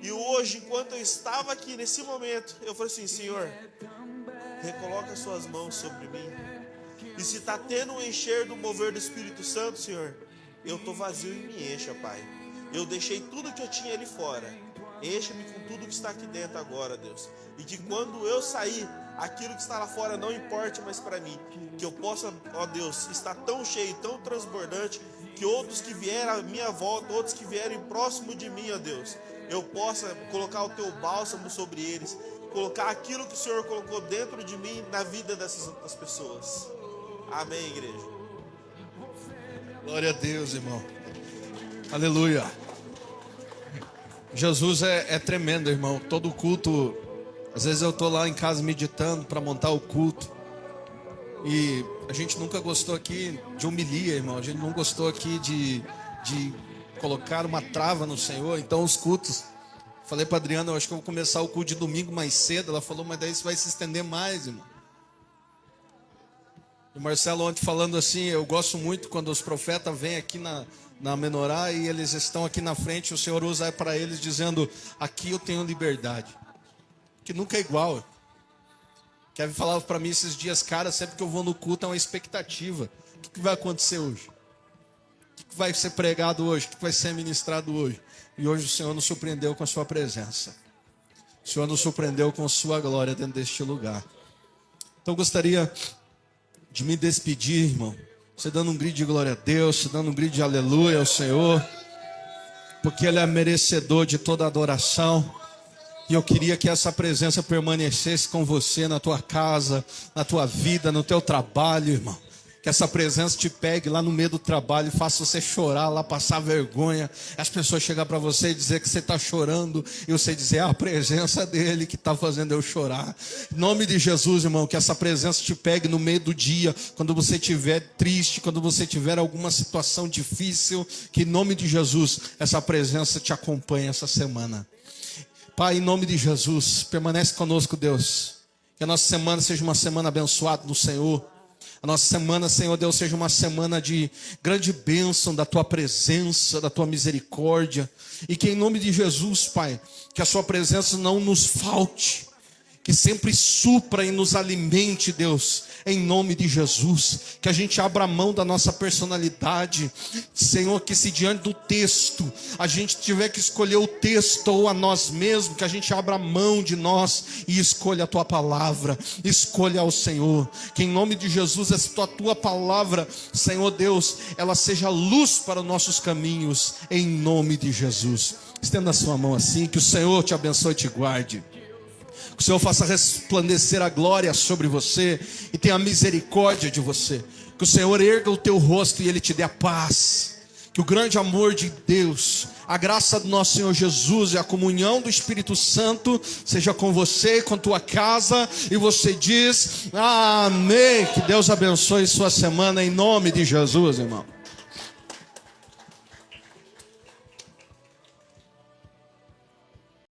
E hoje, enquanto eu estava aqui nesse momento, eu falei assim: Senhor, recoloca suas mãos sobre mim. E se está tendo um encher do mover do Espírito Santo, Senhor, eu estou vazio e me encha, Pai. Eu deixei tudo que eu tinha ali fora. Enche-me com tudo que está aqui dentro agora, Deus. E que quando eu sair, aquilo que está lá fora não importe mais para mim. Que eu possa, ó Deus, estar tão cheio, tão transbordante, que outros que vierem à minha volta, outros que vierem próximo de mim, ó Deus, eu possa colocar o teu bálsamo sobre eles, colocar aquilo que o Senhor colocou dentro de mim na vida dessas outras pessoas. Amém, igreja. Glória a Deus, irmão. Aleluia. Jesus é tremendo, irmão. Todo culto, às vezes eu estou lá em casa meditando para montar o culto. E a gente nunca gostou aqui de humilhar, irmão. A gente não gostou aqui de colocar uma trava no Senhor. Então os cultos, falei para Adriana, eu acho que eu vou começar o culto de domingo mais cedo. Ela falou, mas daí isso vai se estender mais, irmão. E o Marcelo ontem falando assim, eu gosto muito quando os profetas vêm aqui na menorá e eles estão aqui na frente, o Senhor usa para eles dizendo, aqui eu tenho liberdade. Que nunca é igual. Kevin falava para mim esses dias, cara, sempre que eu vou no culto é uma expectativa. O que vai acontecer hoje? O que vai ser pregado hoje? O que vai ser ministrado hoje? E hoje o Senhor nos surpreendeu com a sua presença. O Senhor nos surpreendeu com a sua glória dentro deste lugar. Então eu gostaria de me despedir, irmão. Você dando um grito de glória a Deus, você dando um grito de aleluia ao Senhor, porque Ele é merecedor de toda adoração. E eu queria que essa presença permanecesse com você na tua casa, na tua vida, no teu trabalho, irmão. Que essa presença te pegue lá no meio do trabalho e faça você chorar lá, passar vergonha. As pessoas chegam para você e dizer que você está chorando. E você dizer, a presença dele que está fazendo eu chorar. Em nome de Jesus, irmão, que essa presença te pegue no meio do dia. Quando você estiver triste, quando você tiver alguma situação difícil. Que em nome de Jesus, essa presença te acompanhe essa semana. Pai, em nome de Jesus, permanece conosco, Deus. Que a nossa semana seja uma semana abençoada do Senhor. A nossa semana, Senhor Deus, seja uma semana de grande bênção da Tua presença, da Tua misericórdia. E que em nome de Jesus, Pai, que a Sua presença não nos falte. Que sempre supra e nos alimente, Deus, em nome de Jesus. Que a gente abra a mão da nossa personalidade. Senhor, que se diante do texto a gente tiver que escolher o texto ou a nós mesmos, que a gente abra a mão de nós e escolha a Tua palavra. Escolha ao Senhor. Que em nome de Jesus, essa Tua palavra, Senhor Deus, ela seja luz para os nossos caminhos, em nome de Jesus. Estenda a sua mão assim, que o Senhor te abençoe e te guarde. Que o Senhor faça resplandecer a glória sobre você e tenha misericórdia de você. Que o Senhor erga o teu rosto e Ele te dê a paz. Que o grande amor de Deus, a graça do nosso Senhor Jesus e a comunhão do Espírito Santo seja com você e com tua casa. E você diz, amém. Que Deus abençoe sua semana em nome de Jesus, irmão.